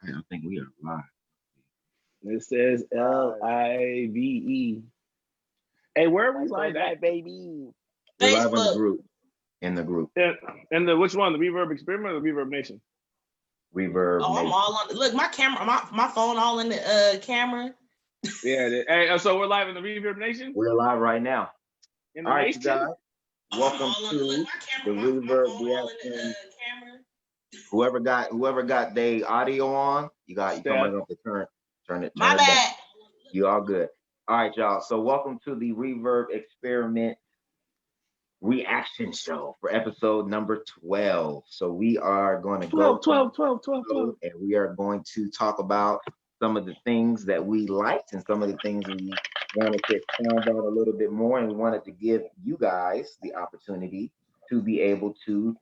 I think we are live. It says LIVE. Hey, where are we Let's go live back, at? baby. We're live in the Facebook. group. In the group. And the which one? The Reverb Experiment or the Reverb Nation? Reverb Oh, I'm Nation. all on. Look, my camera, my phone, all in the camera. Yeah. Hey, so we're live in the Reverb Nation. We're live right now. In the All right, nation. you guys. Welcome All on, to look, the my Reverb phone, all in the reaction. camera. Whoever got their audio on, you come right up to turn it My down. bad. You all good. All right, y'all. So welcome to the Reverb Experiment reaction show for episode number 12. So we are going to go 12. and we are going to talk about some of the things that we liked and some of the things we wanted to expound on a little bit more, and we wanted to give you guys the opportunity to be able to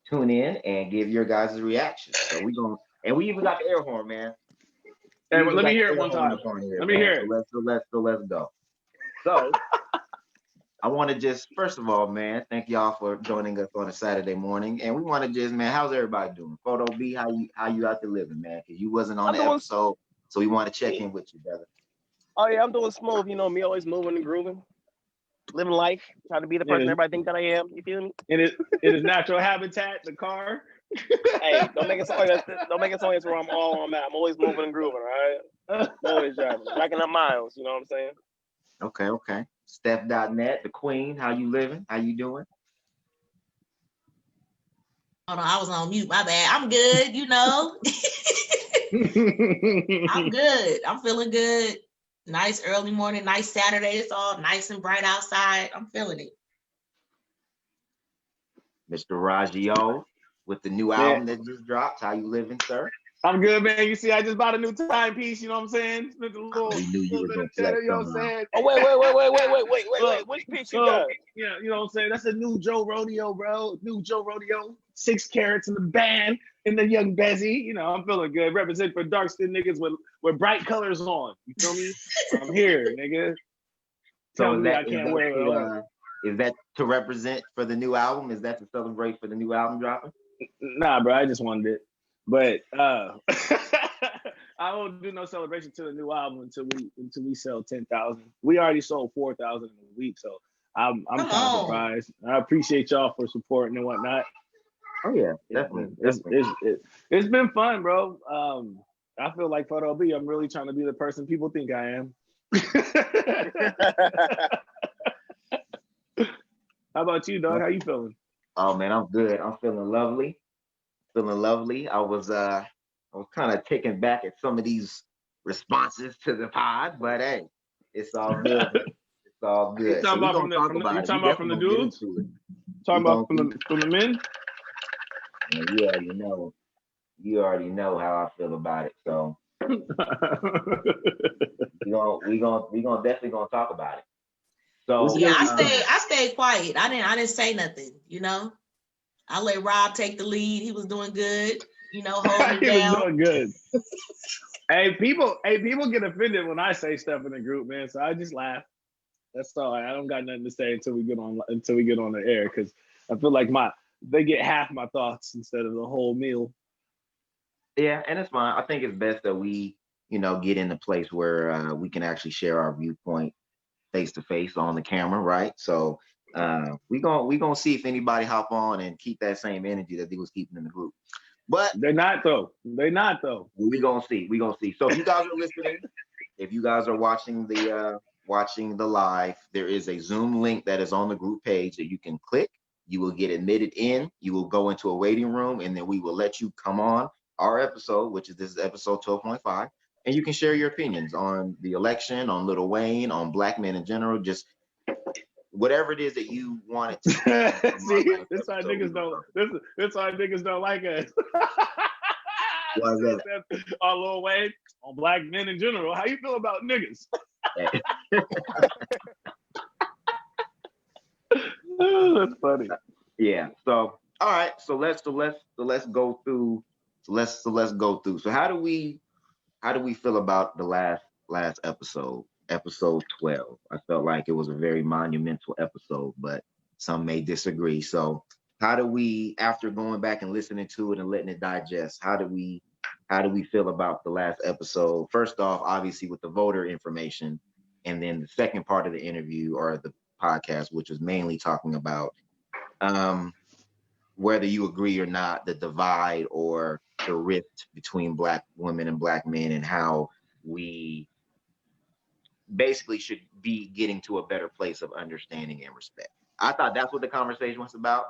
tune in and give your guys' reactions. So we even got the air horn, man. Hey, let me hear it one time. Let me hear it. So let's go. So I want to just, first of all, man, thank y'all for joining us on a Saturday morning. And we want to just, man, how's everybody doing? Photo B, how you out there living, man? Because you wasn't on the episode, so we want to check in with you, brother. Oh yeah, I'm doing smooth. You know me, always moving and grooving, living life, trying to be the person everybody think that I am. You feel me? It is natural habitat, the car. Hey, don't make it sound like where I'm at. I'm always moving and grooving, all right? I'm always driving, racking up miles. You know what I'm saying? Okay. Steph.net, the queen, how you living? How you doing? Hold on, I was on mute. My bad. I'm good. You know, I'm good. I'm feeling good. Nice early morning, nice Saturday. It's all nice and bright outside. I'm feeling it. Mr. Raggio with the new album that just dropped. How you living, sir? I'm good, man. You see, I just bought a new timepiece. You know what I'm saying? We knew you were gonna flex. You know what I'm saying? Oh wait. Which piece you got? Yeah, you know what I'm saying? That's a new Joe Rodeo, bro. New Joe Rodeo. 6 carats in the band in the young Bezzy. You know, I'm feeling good. Represent for dark skinned niggas with bright colors on. You feel me? I'm here, nigga. So is that to represent for the new album? Is that to celebrate for the new album dropping? Nah, bro, I just wanted it. But I won't do no celebration to the new album until we sell 10,000. We already sold 4,000 in a week, so I'm kind of surprised. I appreciate y'all for supporting and whatnot. Oh yeah, definitely. It's been fun, bro. I feel like Photo B, I'm really trying to be the person people think I am. How about you, dog? How you feeling? Oh man, I'm good. I'm feeling lovely. I was kind of taken back at some of these responses to the pod, but hey, it's all good. It's all good. You talking about from the dudes? Talking about from the men? Yeah, you already know how I feel about it. So we gonna definitely gonna talk about it. So yeah, I stayed quiet. I didn't say nothing. You know, I let Rob take the lead. He was doing good. You know, holding it down. Was doing good. Hey, people get offended when I say stuff in the group, man. So I just laugh. That's all. I don't got nothing to say until we get on the air, because I feel like they get half my thoughts instead of the whole meal. Yeah, and it's fine. I think it's best that we, get in a place where we can actually share our viewpoint face to face on the camera, right? So we gonna see if anybody hop on and keep that same energy that they was keeping in the group. But they're not though. We gonna see. So if you guys are listening, if you guys are watching the live, there is a Zoom link that is on the group page that you can click. You will get admitted in. You will go into a waiting room, and then we will let you come on our episode, this is episode 12.5, and you can share your opinions on the election, on Lil Wayne, on black men in general, just whatever it is that you want it to. See, that's why niggas don't. That's why niggas don't like us. Why is that? On Lil Wayne, on black men in general. How you feel about niggas? Oh, that's funny. Yeah. So all right. So let's go through. Let's go through. So how do we feel about the last episode? Episode 12. I felt like it was a very monumental episode, but some may disagree. So how do we, after going back and listening to it and letting it digest, how do we how do we feel about the last episode? First off, obviously with the voter information, and then the second part of the interview or the podcast, which was mainly talking about whether you agree or not, the divide or the rift between Black women and Black men, and how we basically should be getting to a better place of understanding and respect. I thought that's what the conversation was about.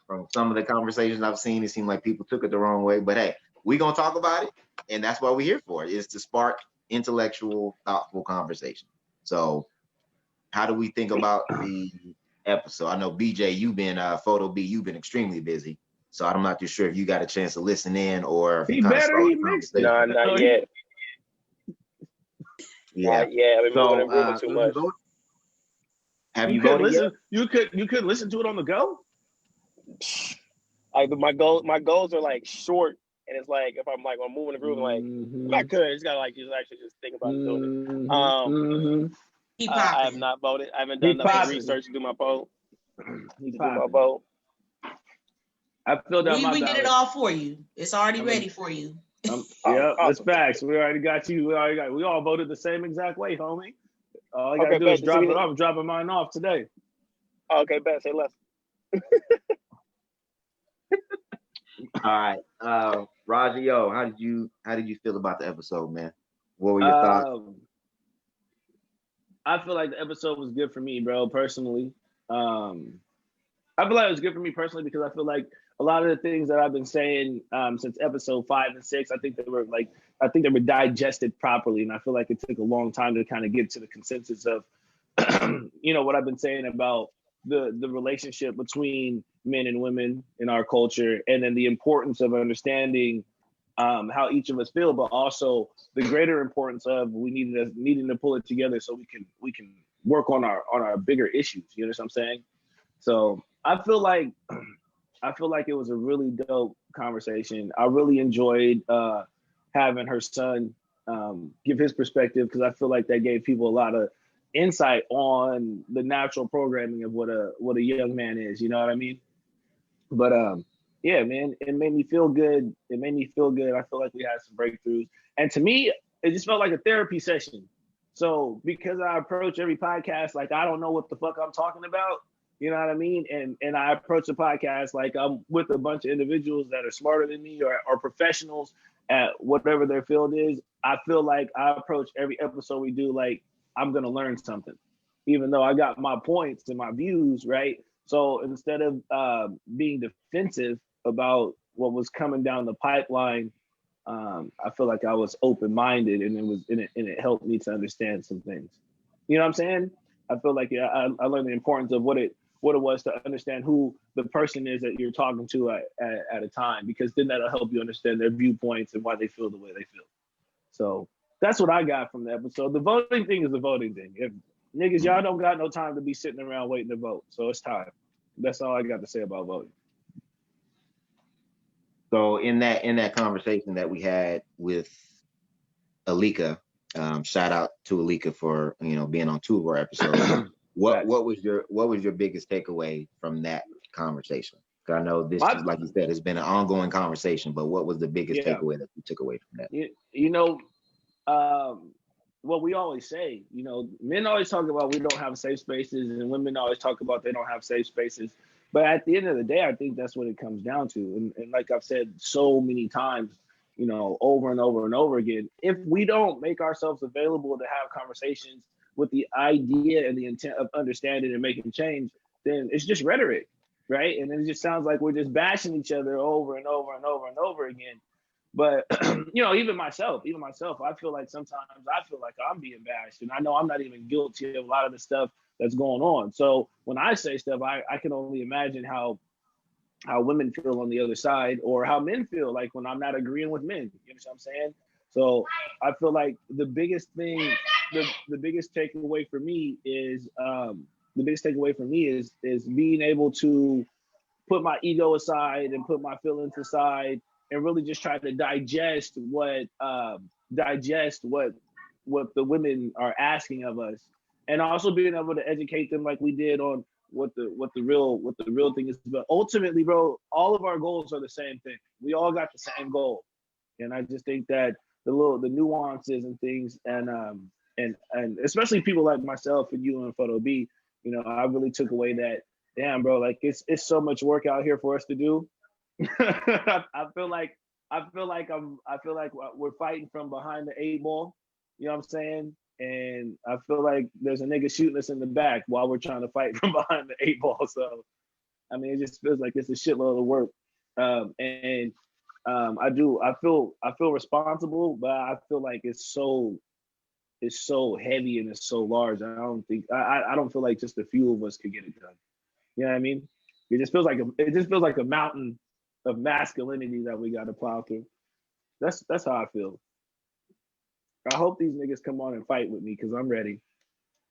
From some of the conversations I've seen, it seemed like people took it the wrong way. But hey, we're going to talk about it. And that's what we're here for, is to spark intellectual, thoughtful conversation. So how do we think about the episode? I know BJ, you've been, Photo B, you've been extremely busy. So I'm not too sure if you got a chance to listen in or He kind of better, start he the mixed it. conversation. Nah, not yet. Yeah. Not yet. I've been moving and grooving too much. Have you could voted listen, yet? You could listen to it on the go. Like my goals are like short, and it's like if I'm moving and grooving, like I could. I just gotta actually just think about doing it. Keep I have popping. not voted. I haven't done Keep enough popping. research to do my vote. Keep To do my popping. vote. I filled out my We did ballot. it all for you. It's already ready for you. Yeah, Awesome. that's facts. We already got you. We all voted the same exact way, homie. All I gotta Okay, do is bet. drop So it off. I'm dropping mine off today. Okay, bet. Say less. All right. Roger, yo, how did you feel about the episode, man? What were your thoughts? I feel like the episode was good for me, bro, personally. I feel like it was good for me personally because I feel like a lot of the things that I've been saying since episode 5 and 6, I think they were digested properly, and I feel like it took a long time to kind of get to the consensus of what I've been saying about the relationship between men and women in our culture, and then the importance of understanding how each of us feel, but also the greater importance of needing to pull it together so we can work on our bigger issues. You know what I'm saying? So I feel like it was a really dope conversation. I really enjoyed having her son give his perspective, because I feel like that gave people a lot of insight on the natural programming of what a young man is. You know what I mean? But yeah, man, it made me feel good. I feel like we had some breakthroughs, and to me, it just felt like a therapy session. So because I approach every podcast like I don't know what the fuck I'm talking about, you know what I mean? And I approach the podcast like I'm with a bunch of individuals that are smarter than me or professionals at whatever their field is. I feel like I approach every episode we do like I'm gonna learn something, even though I got my points and my views, right? So instead of being defensive about what was coming down the pipeline, I feel like I was open-minded, and it helped me to understand some things. You know what I'm saying? I feel like I learned the importance of what it was to understand who the person is that you're talking to at a time, because then that'll help you understand their viewpoints and why they feel the way they feel. So that's what I got from the episode. The voting thing is the voting thing. If niggas, y'all don't got no time to be sitting around waiting to vote. So it's time. That's all I got to say about voting. So in that conversation that we had with Alika, shout out to Alika for being on 2 of our episodes. What was your biggest takeaway from that conversation? I know this, like you said, has been an ongoing conversation, but what was the biggest takeaway that you took away from that? What we always say, men always talk about we don't have safe spaces, and women always talk about they don't have safe spaces. But at the end of the day, I think that's what it comes down to. And like I've said so many times, over and over and over again, if we don't make ourselves available to have conversations with the idea and the intent of understanding and making change, then it's just rhetoric, right? And it just sounds like we're just bashing each other over and over and over and over again. But even myself, I feel like sometimes I'm being bashed, and I know I'm not even guilty of a lot of the stuff that's going on. So when I say stuff, I can only imagine how women feel on the other side, or how men feel like when I'm not agreeing with men. You know what I'm saying? So I feel like the biggest thing, the biggest takeaway for me is being able to put my ego aside and put my feelings aside, and really just try to digest what the women are asking of us, and also being able to educate them like we did on what the real thing is. But ultimately, bro, all of our goals are the same thing. We all got the same goal. And I just think that the nuances and things, and especially people like myself and you and Photo B, you know, I really took away that, damn, bro, like it's so much work out here for us to do. I feel like we're fighting from behind the 8 ball. You know what I'm saying? And I feel like there's a nigga shooting us in the back while we're trying to fight from behind the 8 ball. So I mean, it just feels like it's a shitload of work. I feel responsible, but I feel like it's so heavy and it's so large. I don't feel like just a few of us could get it done. You know what I mean? It just feels like a mountain of masculinity that we got to plow through. That's how I feel. I hope these niggas come on and fight with me because I'm ready.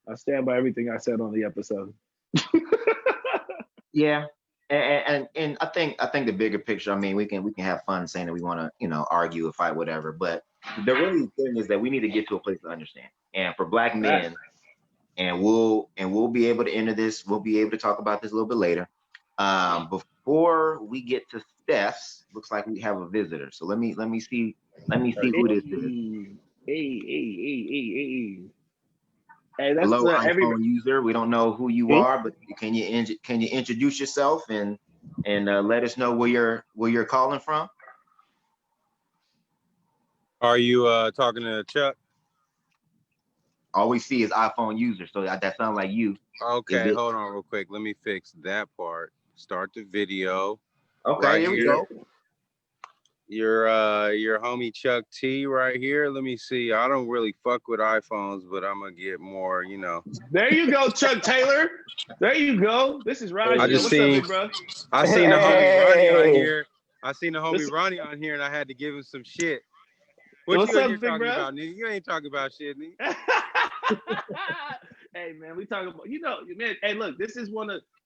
I stand by everything I said on the episode. Yeah. And I think the bigger picture, I mean, we can have fun saying that we want to, you know, argue or fight, whatever. But the really thing is that we need to get to a place to understand. And for Black men, and we'll be able to enter this, we'll be able to talk about this a little bit later. Before we get to Steph's, looks like we have a visitor. So let me see who this is. Hey, that's Hello, iPhone user. We don't know who you are, but can you introduce yourself and let us know where you're calling from? Are you talking to Chuck? All we see is iPhone user, so that sounds like you. Okay, hold on real quick. Let me fix that part. Start the video. Okay, right here we go. Your homie Chuck T right here. Let me see. I don't really fuck with iPhones, but I'm gonna get more, you know. There you go, Chuck Taylor. There you go. This is Ronnie. What's up, big bro? I seen the homie Ronnie on here. I seen the homie Ronnie on here, and I had to give him some shit. What you talking about, nigga? You ain't talking about shit, nigga. Hey man, we talking about, you know, man. Hey, look, this is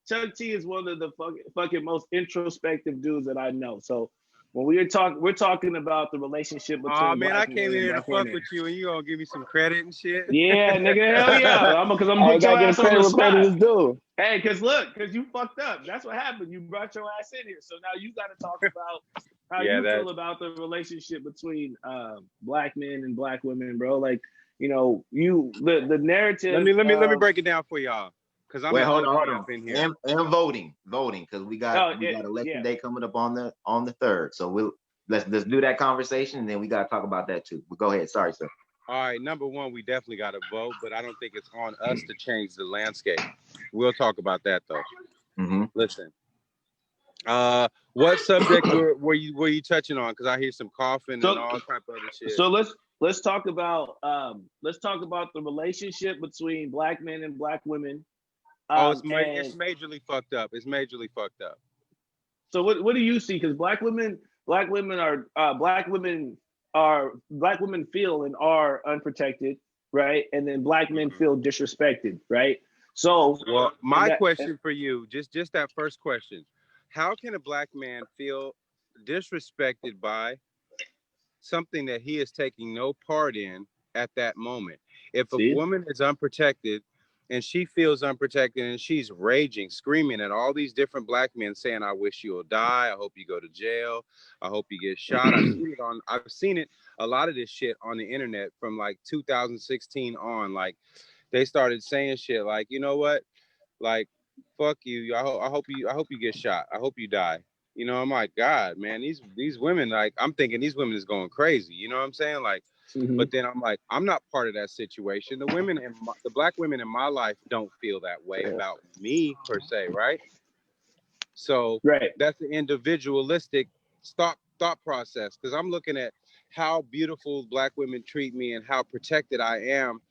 Chuck T is one of the fucking most introspective dudes that I know. So when we're talking about the relationship between. Oh man, I came in here to fuck with you, and you gonna give me some credit and shit. Yeah, nigga, hell yeah. I'm gonna put your ass on the spot. Hey, cause you fucked up. That's what happened. You brought your ass in here, so now you got to talk about how you feel about the relationship between Black men and Black women, bro. Like, you know, the narrative. Let me break it down for y'all. Cause I'm hold on. In here. And voting, because we got election day coming up on the 3rd. So let's do that conversation, and then we got to talk about that too. But go ahead. Sorry, sir. All right, number one, we definitely got to vote, but I don't think it's on us to change the landscape. We'll talk about that though. Mm-hmm. Listen, what subject were you touching on? Because I hear some coughing and all type of other shit. So let's talk about the relationship between Black men and Black women. It's majorly fucked up. It's majorly fucked up. So what do you see? Because Black women feel and are unprotected, right? And then Black men feel disrespected, right? So well, my question for you, just that first question, how can a Black man feel disrespected by something that he is taking no part in at that moment? If a woman is unprotected and she feels unprotected and she's raging, screaming at all these different Black men saying, I wish you'll die. I hope you go to jail. I hope you get shot. I've seen it, a lot of this shit on the internet from like 2016 on. Like they started saying shit like, you know what? Like, fuck you. I hope you get shot. I hope you die. You know, I'm like, God, man, these women, like, I'm thinking these women is going crazy. You know what I'm saying? Like, but then I'm like, I'm not part of that situation. The Black women in my life don't feel that way about me per se, right? So that's the individualistic thought process, because I'm looking at how beautiful Black women treat me and how protected I am,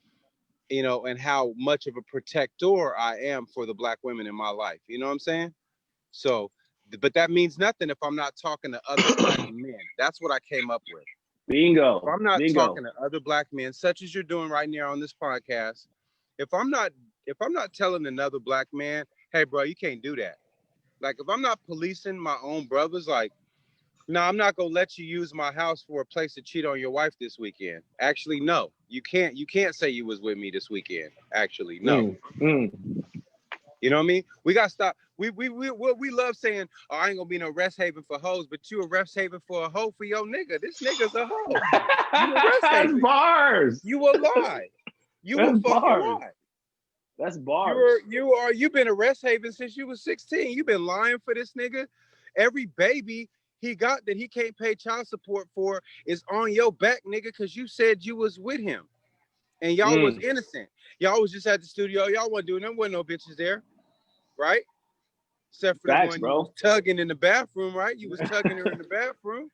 you know, and how much of a protector I am for the Black women in my life. You know what I'm saying? So, but that means nothing if I'm not talking to other Black men. That's what I came up with. Bingo. If I'm not talking to other Black men, such as you're doing right now on this podcast, if I'm not telling another Black man, hey, bro, you can't do that. Like, if I'm not policing my own brothers, like, no, I'm not gonna let you use my house for a place to cheat on your wife this weekend. Actually, no, you can't say you was with me this weekend. Actually, no. You know what I mean? We gotta stop. We love saying, "Oh, I ain't gonna be no rest haven for hoes," but you a rest haven for a hoe for your nigga. This nigga's a hoe. You a rest That's haven. bars. You a lie. You That's a fucking bars. lie. That's bars. You've been a rest haven since you was 16. You've been lying for this nigga. Every baby he got that he can't pay child support for is on your back, nigga, because you said you was with him. And y'all was innocent. Y'all was just at the studio. Y'all wasn't doing, there wasn't no bitches there, right? Except for Facts, the one bro. you was tugging in the bathroom, right? You was tugging her in the bathroom.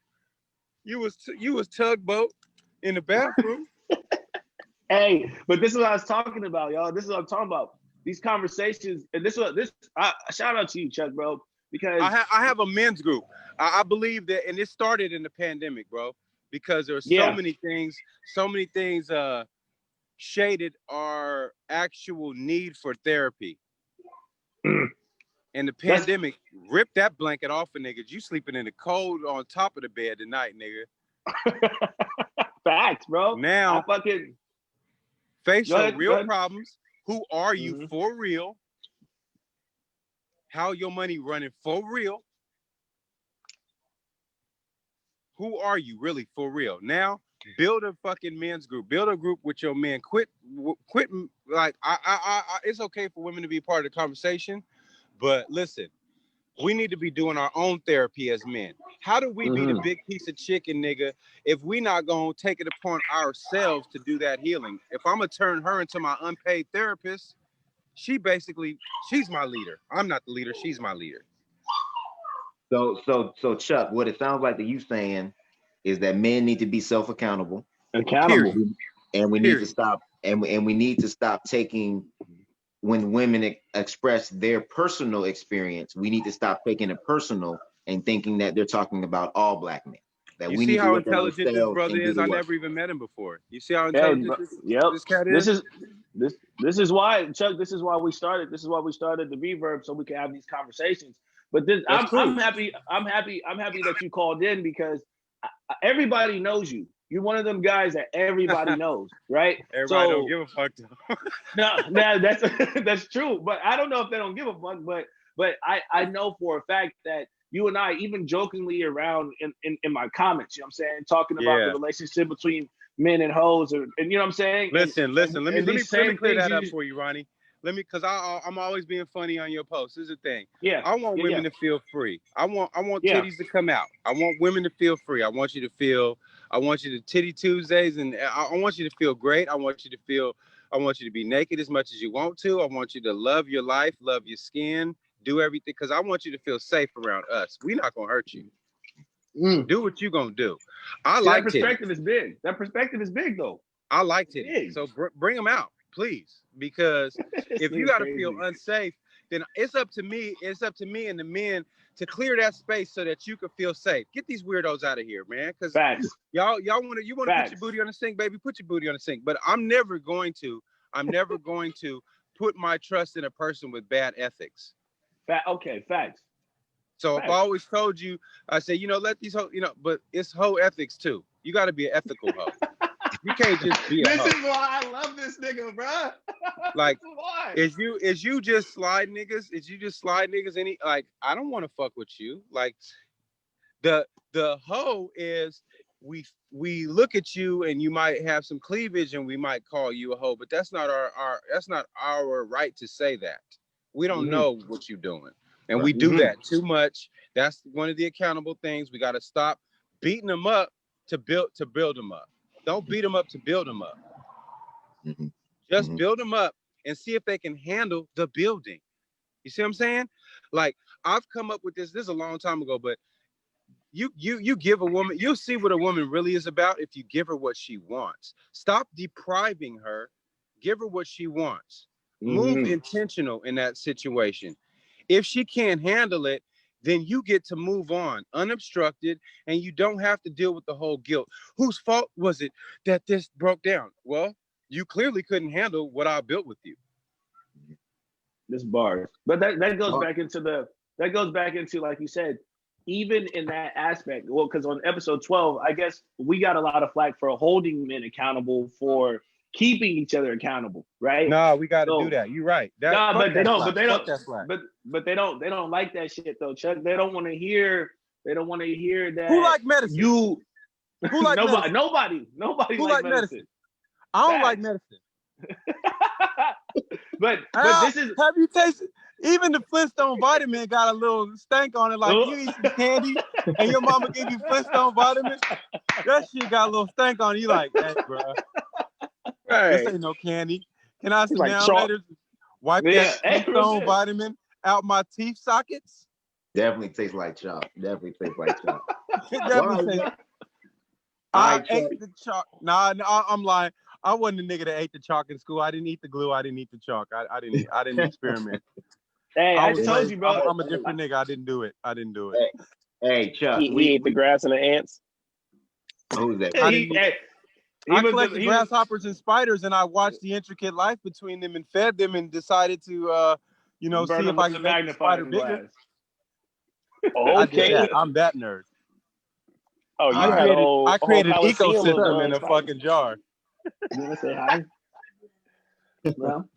You was tugboat in the bathroom. Hey, but this is what I was talking about, y'all. This is what I'm talking about. These conversations, and shout out to you, Chuck, bro, because I have a men's group. I believe that, and it started in the pandemic, bro, because there are so many things shaded our actual need for therapy. And the pandemic ripped that blanket off of niggas. You sleeping in the cold on top of the bed tonight, nigga. Facts, bro. Now, face your real problems. Who are you for real? How your money running for real? Who are you really for real? Now, build a fucking men's group. Build a group with your men. Quit. Like, it's okay for women to be part of the conversation, but listen, we need to be doing our own therapy as men. How do we be the big piece of chicken, nigga, if we not gonna take it upon ourselves to do that healing? If I'm gonna turn her into my unpaid therapist, she's my leader. I'm not the leader. She's my leader. So Chuck, what it sounds like that you saying is that men need to be self-accountable. And we need to stop, and we need to stop taking, when women express their personal experience, we need to stop taking it personal and thinking that they're talking about all black men. That you we see need how to look intelligent at this brother is? I work. never even met him before. You see how intelligent this cat is? This is why, Chuck. This is why we started. This is why we started the Reverb, so we can have these conversations. But I'm happy. I'm happy that you called in, because everybody knows you. You're one of them guys that everybody knows, right? Everybody don't give a fuck. No, that's true. But I don't know if they don't give a fuck. But I know for a fact that you and I, even jokingly around in my comments, you know what I'm saying, talking about the relationship between men and hoes, and you know what I'm saying. Listen. Let me clear that up for you, Ronnie. Because I'm always being funny on your posts. This is the thing. Yeah. I want women to feel free. I want titties to come out. I want women to feel free. I want you to Titty Tuesdays, and I want you to feel great. I want you to be naked as much as you want to. I want you to love your life, love your skin, do everything, because I want you to feel safe around us. We're not gonna hurt you. Do what you gonna do. That perspective is big. That perspective is big, though. I like titties. So bring them out, please. Because if you gotta feel unsafe, then it's up to me and the men to clear that space so that you can feel safe. Get these weirdos out of here, man. Because y'all want to put your booty on the sink, baby. Put your booty on the sink. But I'm never going to put my trust in a person with bad ethics. Okay, facts. So if I always told you, I say, let these hoe, but it's hoe ethics too. You got to be an ethical hoe. You can't just be a hoe. This is why I love this nigga, bro. Like, is you just slide niggas? I don't want to fuck with you. Like, the hoe is we look at you and you might have some cleavage and we might call you a hoe, but that's not our right to say that. We don't know what you're doing. And we do that too much. That's one of the accountable things. We got to stop beating them up to build them up. Don't beat them up to build them up. Just build them up and see if they can handle the building. You see what I'm saying? Like, I've come up with this is a long time ago, but you give a woman, you'll see what a woman really is about if you give her what she wants. Stop depriving her. Give her what she wants. Move intentional in that situation. If she can't handle it, then you get to move on unobstructed, and you don't have to deal with the whole guilt. Whose fault was it that this broke down? Well, you clearly couldn't handle what I built with you. This bars. But that goes back into, like you said, even in that aspect, well, because on episode 12, I guess we got a lot of flack for holding men accountable for keeping each other accountable, right? No, we got to So- do that. You're right. Nah, Fuck but they that don't. slack. But they Fuck don't. that slack. But they don't like that shit though, Chuck. They don't want to hear. They don't want to hear that. Who like medicine? You. Who like medicine? Nobody Who like like medicine. I don't Facts. like medicine. but this is. Have you tasted? Even the Flintstone vitamin got a little stank on it. Like you eat some candy and your mama give you Flintstone vitamin. That shit got a little stank on it. You like, hey, bro, this ain't no candy. Can I sit Like down chalk. later? Wipe Yeah, that hey, Flintstone shit. vitamin out my teeth sockets. Definitely tastes like chalk. Definitely tastes like chalk. It definitely Well, tastes- I Alright, ate the chalk. Nah, I'm lying. I wasn't a nigga that ate the chalk in school. I didn't eat the glue. I didn't eat the chalk. I didn't experiment. Hey, I was told raised- you, bro. I'm a different nigga. I didn't do it. Hey, Chuck. He ate the grass and the ants. Who's that? I He, didn't- hey, he I was- collected he was- grasshoppers and spiders, and I watched the intricate life between them and fed them, and decided to, burn see him if I with could the make the spider magnifying bigger. glass. I did Okay. that. I'm that nerd. Oh, you I had a whole, I created a an whole coliseum of, ecosystem in a spiders. fucking jar. You want to say hi? Well,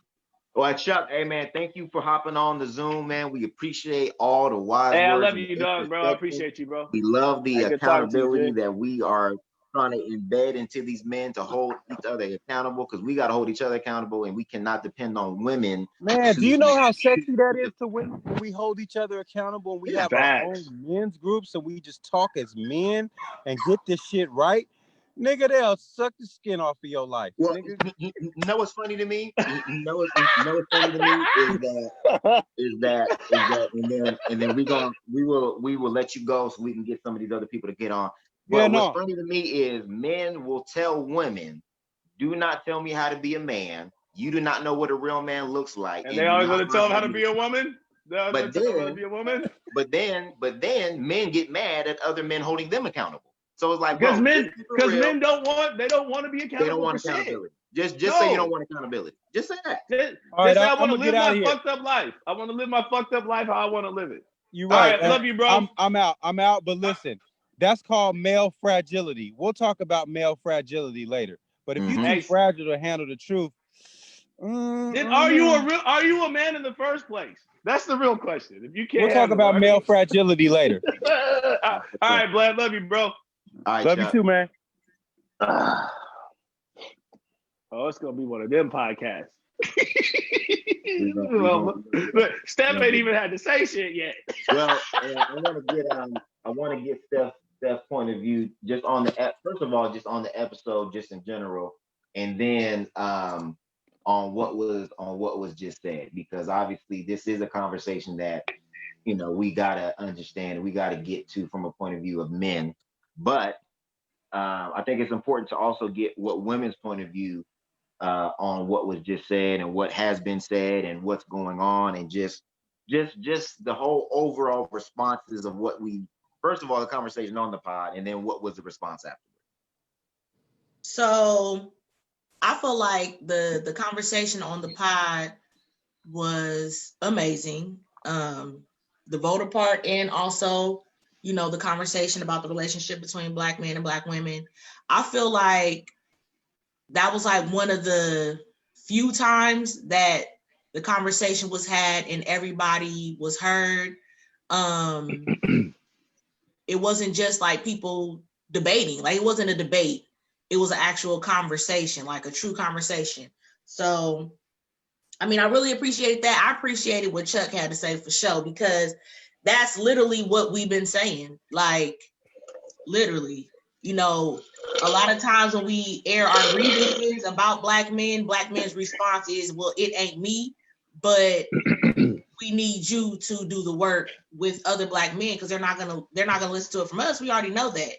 Well, Chuck, hey man, thank you for hopping on the Zoom, man. We appreciate all the wise hey, I words. love and you, dog, bro. I introspection. appreciate you, bro. We love the Hey, good talking to you, accountability Jay. that we are trying to embed into these men to hold each other accountable, because we got to hold each other accountable, and we cannot depend on women. Man, do you know how sexy that is to women when we hold each other accountable and we have our own Facts. men's groups and we just talk as men and get this shit right? Nigga, they'll suck the skin off of your life. Well, Nigga. you know what's funny to me? You know what's funny to me is that, and then we will let you go so we can get some of these other people to get on. But Yeah, what's no. funny to me is men will tell women, "Do not tell me how to be a man. You do not know what a real man looks like." And they always going to tell him how to be a woman? They always But gonna tell him how to then- be a woman? But then men get mad at other men holding them accountable. So it's like, Because bro, men, just keep it real. men don't want to be accountable. They don't want for shit. accountability. Just say you No. don't want accountability. Just say that. Just All right, say I I'm want to gonna live get out my of here. fucked up life. I want to live my fucked up life how I want to live it. You're All right. right, love you, bro. I'm out. But listen, that's called male fragility. We'll talk about male fragility later. But if you're Mhm. too fragile to handle the truth, Then are you a man in the first place? That's the real question. If you can't, we'll talk about male fragility later. All right, Vlad, love you, bro. All right, Love Chuck. you too, man. Oh, it's gonna be one of them podcasts. We gonna- Look, Steph ain't even had to say shit yet. Well, I want to get Steph's point of view just on the first of all, just on the episode, just in general, and then on what was just said, because obviously this is a conversation that we gotta understand, we gotta get to from a point of view of men, but I think it's important to also get what women's point of view on what was just said and what has been said and what's going on, and just the whole overall responses of what first of all, the conversation on the pod, and then what was the response afterwards. So I feel like the conversation on the pod was amazing. The voter part, and also, the conversation about the relationship between Black men and Black women. I feel like that was like one of the few times that the conversation was had and everybody was heard. It wasn't just like people debating, like it wasn't a debate. It was an actual conversation, like a true conversation. So, I mean, I really appreciated that. I appreciated what Chuck had to say for sure, because that's literally what we've been saying. Like, literally, a lot of times when we air our grievances about Black men's response is, well, it ain't me, but we need you to do the work with other Black men, because they're not gonna listen to it from us. We already know that,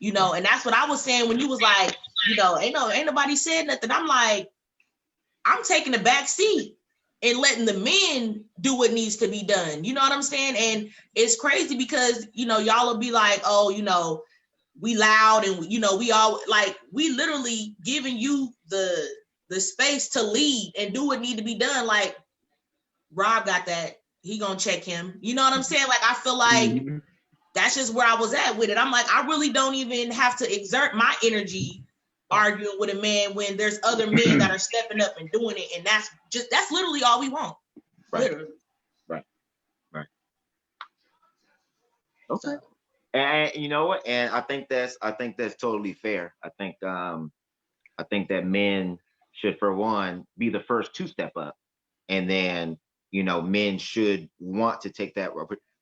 and that's what I was saying when you was like, ain't nobody said nothing. I'm like, I'm taking the back seat and letting the men do what needs to be done. You know what I'm saying? And it's crazy because, y'all will be like, oh, we loud and, we all like, we literally giving you the space to lead and do what need to be done. Like, Rob got that. He gonna check him. You know what I'm saying? Like, I feel like that's just where I was at with it. I'm like, I really don't even have to exert my energy arguing with a man when there's other men that are stepping up and doing it, and that's literally all we want. Right. Literally. Right. Okay. So. And you know what? And I think that's totally fair. I think that men should, for one, be the first to step up, and then men should want to take that.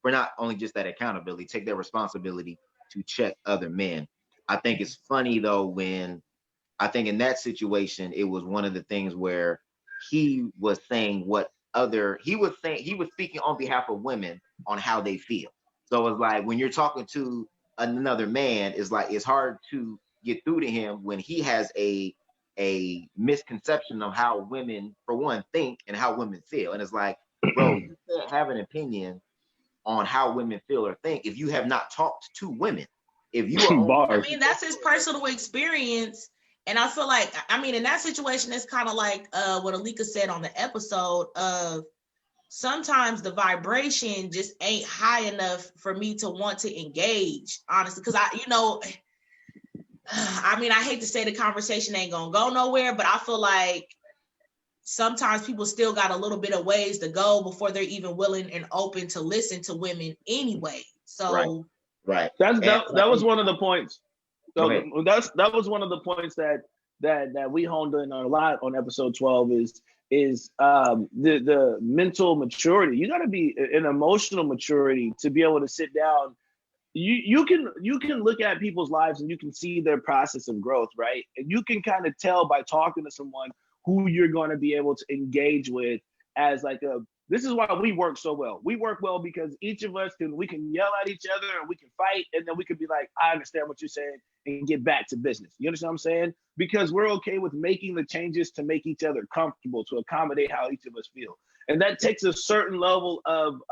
For not only just that accountability, take their responsibility to check other men. I think it's funny though when I think in that situation it was one of the things where he was saying he was speaking on behalf of women on how they feel. So it's like when you're talking to another man, it's like it's hard to get through to him when he has a misconception of how women, for one, think and how women feel. And it's like, bro, you can't have an opinion on how women feel or think if you have not talked to women. If you are Bars. I mean, that's his personal experience. And I feel like, I mean, in that situation, it's kind of like what Alika said on the episode of sometimes the vibration just ain't high enough for me to want to engage, honestly. Because I mean, I hate to say the conversation ain't gonna go nowhere, but I feel like sometimes people still got a little bit of ways to go before they're even willing and open to listen to women anyway. So right. That was one of the points. So that was one of the points that we honed in on a lot on episode 12 is the mental maturity. You got to be an emotional maturity to be able to sit down. You can look at people's lives and you can see their process of growth, right? And you can kind of tell by talking to someone who you're going to be able to engage with as like this is why we work so well. We work well because each of us we can yell at each other and we can fight, and then we can be like, I understand what you're saying, and get back to business. You understand what I'm saying? Because we're okay with making the changes to make each other comfortable, to accommodate how each of us feel. And that takes a certain level of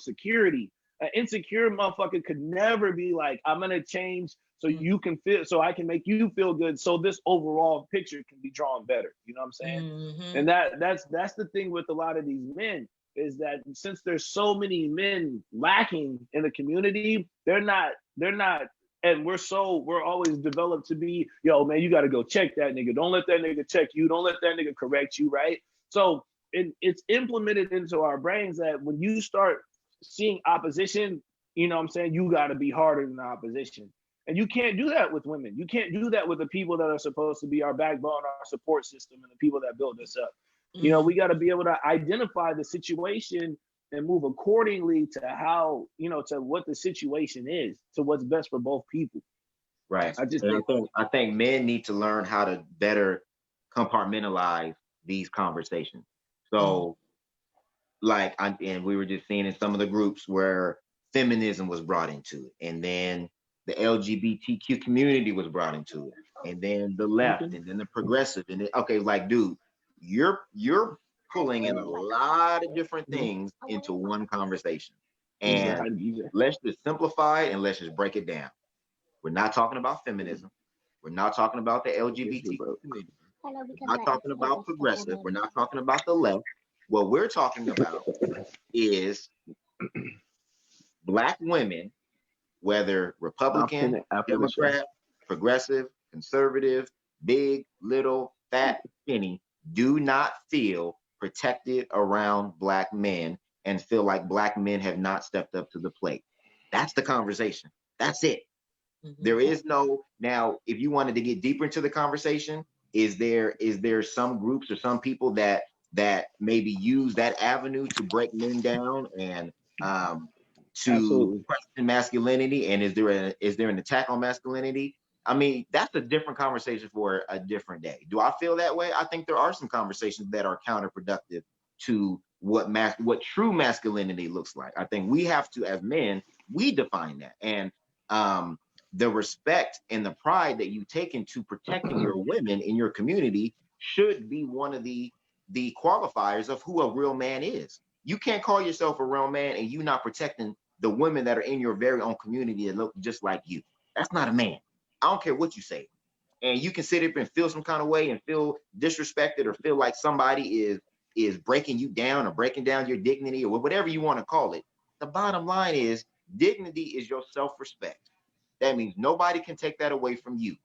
security. An insecure motherfucker could never be like, I'm gonna change so you can feel, so I can make you feel good, so this overall picture can be drawn better. You know what I'm saying? Mm-hmm. And that's the thing with a lot of these men, is that since there's so many men lacking in the community, they're not, and we're always developed to be, yo, man, you got to go check that nigga. Don't let that nigga check you. Don't let that nigga correct you, right? So it's implemented into our brains that when you start seeing opposition, you know what I'm saying, you got to be harder than the opposition. And you can't do that with women. You can't do that with the people that are supposed to be our backbone, our support system, and the people that build us up. Mm-hmm. You know, we got to be able to identify the situation and move accordingly to how, to what the situation is, to what's best for both people. Right. I think men need to learn how to better compartmentalize these conversations. So, and we were just seeing in some of the groups where feminism was brought into it, and then the LGBTQ community was brought into it, and then the left, and then the progressive, and dude, you're pulling in a lot of different things into one conversation, and let's just simplify it and let's just break it down. We're not talking about feminism. We're not talking about the LGBT community. We're not talking about progressive. We're not talking about the left. What we're talking about is Black women, whether Republican, Democrat, progressive, conservative, big, little, fat, skinny, do not feel protected around Black men and feel like Black men have not stepped up to the plate. That's the conversation. That's it. Mm-hmm. There is no, now, if you wanted to get deeper into the conversation, is there some groups or some people that maybe use that avenue to break men down and to Absolutely. question masculinity, and is there an attack on masculinity? I mean, that's a different conversation for a different day. Do I feel that way? I think there are some conversations that are counterproductive to what true masculinity looks like. I think we have to, as men, we define that, and the respect and the pride that you take into protecting your women in your community should be one of the qualifiers of who a real man is. You can't call yourself a real man and you not protecting the women that are in your very own community that look just like you. That's not a man. I don't care what you say. And you can sit up and feel some kind of way and feel disrespected or feel like somebody is breaking you down or breaking down your dignity or whatever you want to call it. The bottom line is dignity is your self-respect. That means nobody can take that away from you.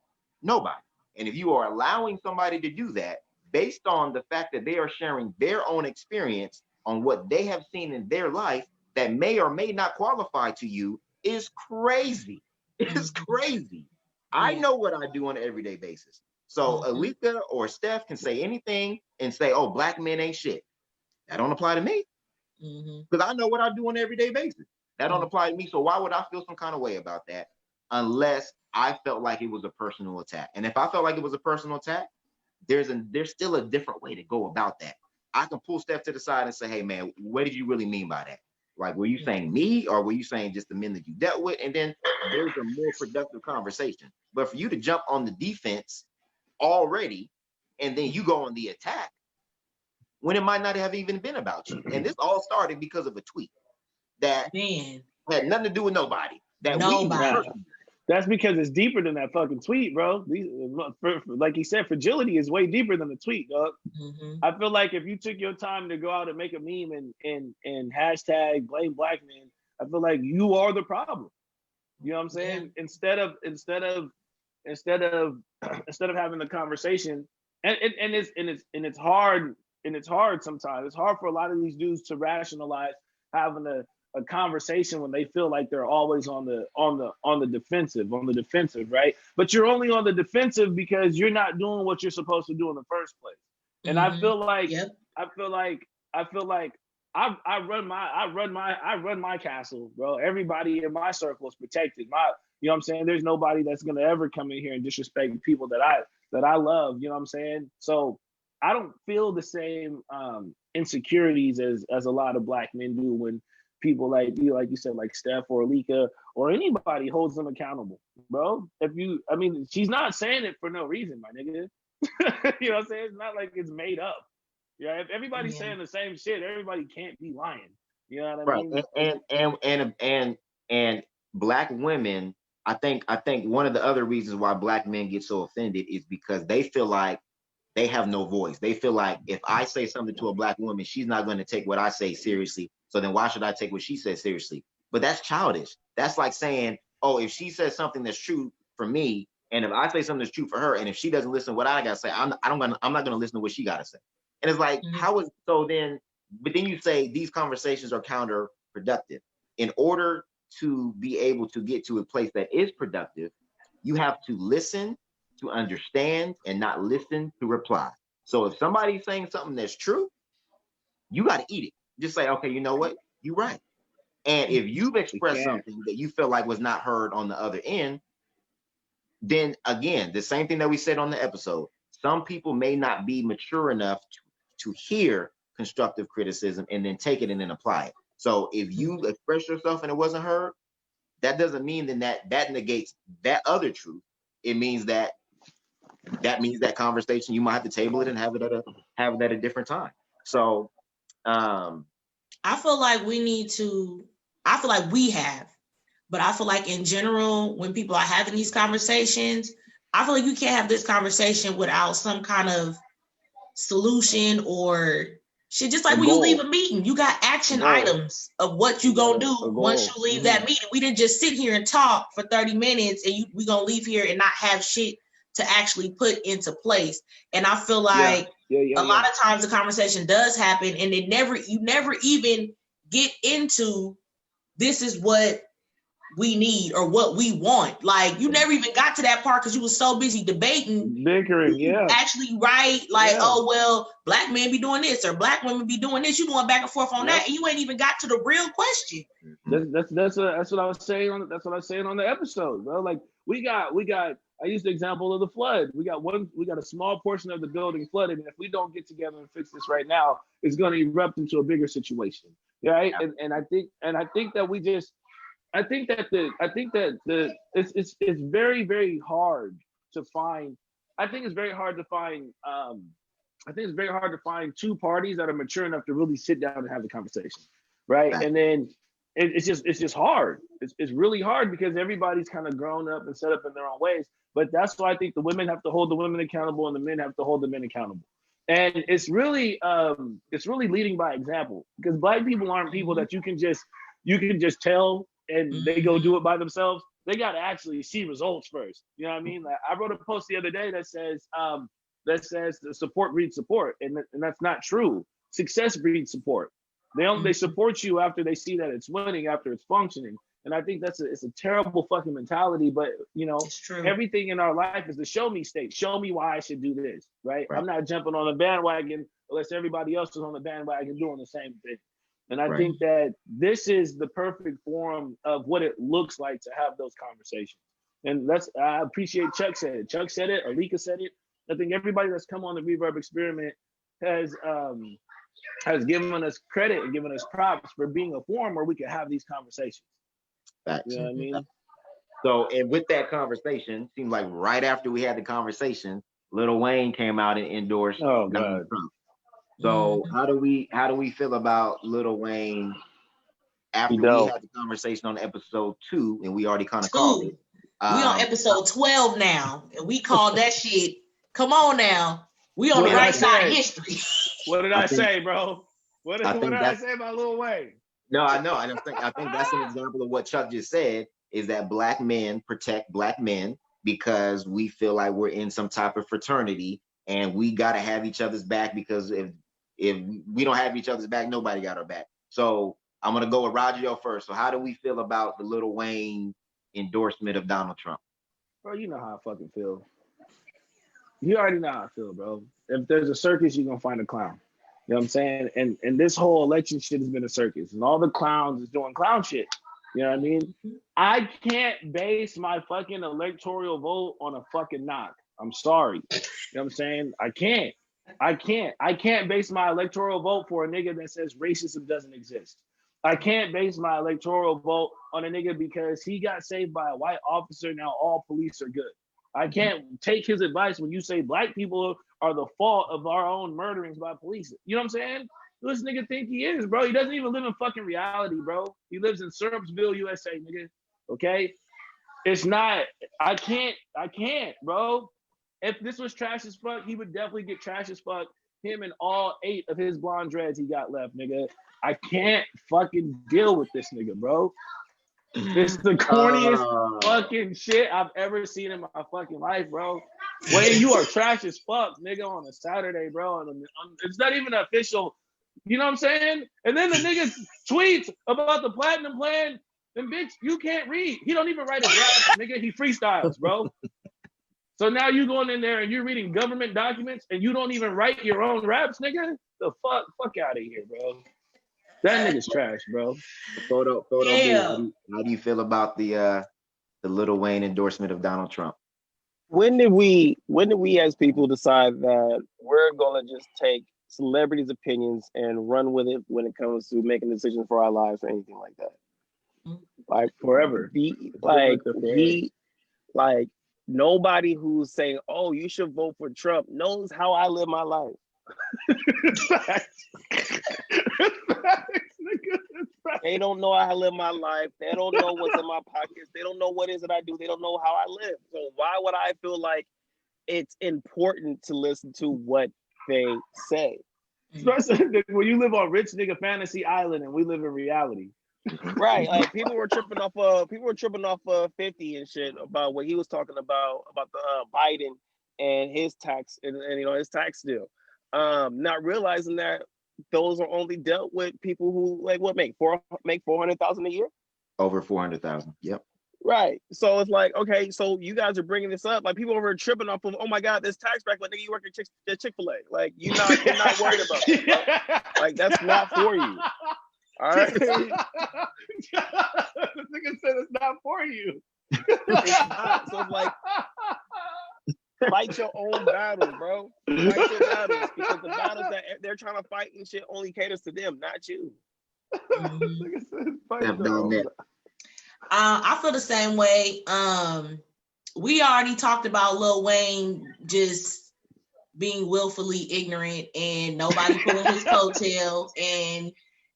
Nobody. And if you are allowing somebody to do that based on the fact that they are sharing their own experience on what they have seen in their life that may or may not qualify to you is crazy. It's crazy. I know what I do on an everyday basis. So Alika or Steph can say anything and say, oh, black men ain't shit. That don't apply to me. Because I know what I do on an everyday basis. That don't apply to me. So why would I feel some kind of way about that unless I felt like it was a personal attack? And if I felt like it was a personal attack, there's still a different way to go about that. I can pull Steph to the side and say, hey, man, what did you really mean by that? Like, were you saying me or were you saying just the men that you dealt with? And then there's a more productive conversation. But for you to jump on the defense already and then you go on the attack when it might not have even been about you. And this all started because of a tweet that had nothing to do with nobody. That's because it's deeper than that fucking tweet, bro. Like he said, fragility is way deeper than the tweet, dog. I feel like if you took your time to go out and make a meme and hashtag blame black men, I feel like you are the problem. You know what I'm saying? Instead of having the conversation, and it's hard sometimes. It's hard for a lot of these dudes to rationalize having a conversation when they feel like they're always on the defensive, right? But you're only on the defensive because you're not doing what you're supposed to do in the first place. And I feel like I run my castle, bro. Everybody in my circle is protected. You know what I'm saying? There's nobody that's gonna ever come in here and disrespect people that I love. You know what I'm saying? So I don't feel the same insecurities as a lot of black men do when people like you said, like Steph or Alika or anybody holds them accountable, bro. She's not saying it for no reason, my nigga. You know what I'm saying? It's not like it's made up. Yeah, if everybody's saying the same shit, everybody can't be lying. You know what I mean? And black women, I think one of the other reasons why black men get so offended is because they feel like they have no voice. They feel like if I say something to a black woman, she's not going to take what I say seriously. So then why should I take what she says seriously? But that's childish. That's like saying, oh, if she says something that's true for me, and if I say something that's true for her, and if she doesn't listen to what I gotta say, I'm not gonna listen to what she gotta say. And it's like, but then you say these conversations are counterproductive. In order to be able to get to a place that is productive, you have to listen to understand and not listen to reply. So if somebody's saying something that's true, you got to eat it. Just say, okay, you know what? You're right. And if you've expressed something that you feel like was not heard on the other end, then again, the same thing that we said on the episode, some people may not be mature enough to hear constructive criticism and then take it and then apply it. So if you express yourself and it wasn't heard, that doesn't mean then that negates that other truth. It means that conversation, you might have to table it and have it at a different time. So I feel like we have, but I feel like in general, when people are having these conversations, I feel like you can't have this conversation without some kind of solution or shit. Just like when you leave a meeting, you got action items of what you gonna do once you leave that meeting. We didn't just sit here and talk for 30 minutes and we gonna leave here and not have shit to actually put into place. And I feel like a lot of times the conversation does happen and you never even get into this is what we need or what we want. Like you never even got to that part because you was so busy debating. Bickering, actually right. Like, oh, well, black men be doing this or black women be doing this. You going back and forth on that and you ain't even got to the real question. That's what I was saying on the episode, bro. Like we got I used the example of the flood. We got a small portion of the building flooded, and if we don't get together and fix this right now, it's going to erupt into a bigger situation, right? Yeah. And I think that it's very, very hard to find. I think it's very hard to find two parties that are mature enough to really sit down and have the conversation, right? And then it's just hard. It's really hard because everybody's kind of grown up and set up in their own ways. But that's why I think the women have to hold the women accountable and the men have to hold the men accountable. And it's really leading by example because black people aren't people that you can just tell and they go do it by themselves. they got to actually see results first. You know what I mean? Like, I wrote a post the other day that says the support breeds support, and that's not true. Success breeds support. They support you after they see that it's winning, after it's functioning. And I think it's a terrible fucking mentality. But you know, everything in our life is the show me state. Show me why I should do this, right? I'm not jumping on the bandwagon unless everybody else is on the bandwagon doing the same thing. And I think that this is the perfect form of what it looks like to have those conversations. And I appreciate Chuck said it. Chuck said it. Alika said it. I think everybody that's come on the Reverb Experiment has given us credit and given us props for being a forum where we can have these conversations. Facts. You know what I mean? So, and with that conversation, seemed like right after we had the conversation, Lil Wayne came out and endorsed Donald Trump. So how do we feel about Lil Wayne after we had the conversation on episode 2, and we already kind of called it? We on episode 12 now, and we called that shit. Come on now, we on the right side of history. What did I say, bro? What did I say about Lil Wayne? No, I know. I think that's an example of what Chuck just said, is that black men protect black men because we feel like we're in some type of fraternity and we got to have each other's back, because if we don't have each other's back, nobody got our back. So I'm going to go with Roger first. So how do we feel about the Lil Wayne endorsement of Donald Trump? Bro, you know how I fucking feel. You already know how I feel, bro. If there's a circus, you're going to find a clown. You know what I'm saying? And this whole election shit has been a circus, and all the clowns is doing clown shit. You know what I mean? I can't base my fucking electoral vote on a fucking knock. I'm sorry. You know what I'm saying? I can't base my electoral vote for a nigga that says racism doesn't exist. I can't base my electoral vote on a nigga because he got saved by a white officer. Now all police are good. I can't take his advice when you say black people are the fault of our own murderings by police. You know what I'm saying? Who this nigga think he is, bro? He doesn't even live in fucking reality, bro. He lives in Syrupsville, USA, nigga. Okay? It's not, I can't, bro. If this was trash as fuck, he would definitely get trash as fuck. Him and all 8 of his blonde dreads he got left, nigga. I can't fucking deal with this nigga, bro. It's the corniest fucking shit I've ever seen in my fucking life, bro. Wayne, you are trash as fuck, nigga, on a Saturday, bro. And it's not even official. You know what I'm saying? And then the nigga tweets about the platinum plan, and bitch, you can't read. He don't even write his raps, nigga. He freestyles, bro. So now you going in there and you're reading government documents and you don't even write your own raps, nigga? The fuck out of here, bro. That nigga's trash, bro. Photo. How do you feel about the Lil Wayne endorsement of Donald Trump? When did we as people decide that we're gonna just take celebrities' opinions and run with it when it comes to making decisions for our lives or anything like that? Like forever. Like nobody who's saying, "Oh, you should vote for Trump," knows how I live my life. They don't know how I live my life. They don't know what's in my pockets. They don't know what it is that I do. They don't know how I live. So why would I feel like it's important to listen to what they say? Especially when you live on rich nigga fantasy island and we live in reality. Right. Like people were tripping off 50 and shit about what he was talking about the Biden and his tax and you know his tax deal. Not realizing that those are only dealt with people who make $400,000 a year. Over 400,000. Yep. Right. So it's like, okay, so you guys are bringing this up, like people over tripping off of, oh my God, this tax bracket, like nigga, you work at Chick-fil-A, like you're not worried about that. Bro. Like that's not for you. All right. The nigga said it's not for you. It's not. So it's like, fight your own battles, bro. Fight your battles, because the battles that they're trying to fight and shit only caters to them, not you. I feel the same way. We already talked about Lil Wayne just being willfully ignorant and nobody pulling his coattails, and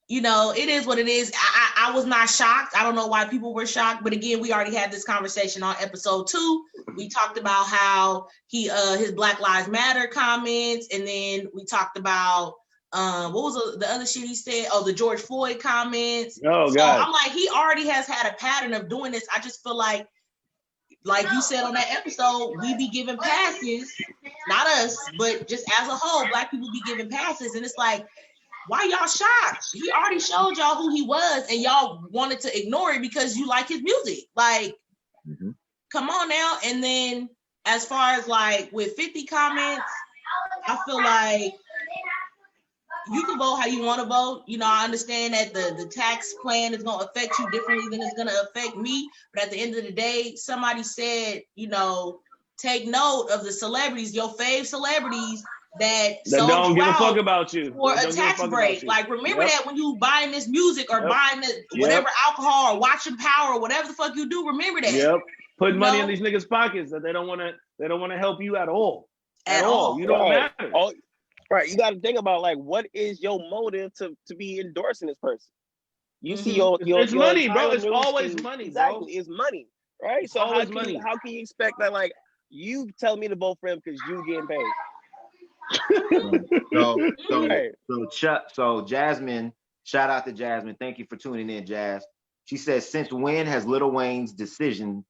you know, it is what it is. I was not shocked. I don't know why people were shocked, but again, we already had this conversation on episode 2. We talked about how his Black Lives Matter comments, and then we talked about what was the other shit he said? Oh, the George Floyd comments. Oh, so God. I'm like, he already has had a pattern of doing this. I just feel like you said on that episode, we be giving passes, not us, but just as a whole, Black people be giving passes. And it's like, why y'all shocked? He already showed y'all who he was, and y'all wanted to ignore it because you like his music. Like, come on now. And then as far as like with 50 comments, I feel like you can vote how you want to vote. You know, I understand that the tax plan is going to affect you differently than it's going to affect me. But at the end of the day, somebody said, you know, take note of the celebrities, your fave celebrities that don't give a fuck about you for a tax break. Like, remember that when you buying this music or buying whatever alcohol or watching Power or whatever the fuck you do, remember that. Putting money in these niggas' pockets that they don't want to help you at all. At all. You don't matter. Oh, right. You got to think about, like, what is your motive to be endorsing this person? You see your money, bro. It's always money, exactly. Bro. It's money, right? It's so how can you expect that, like, you tell me to vote for him because you getting paid? So Jasmine, shout out to Jasmine. Thank you for tuning in, Jazz. She says, since when has Lil Wayne's decision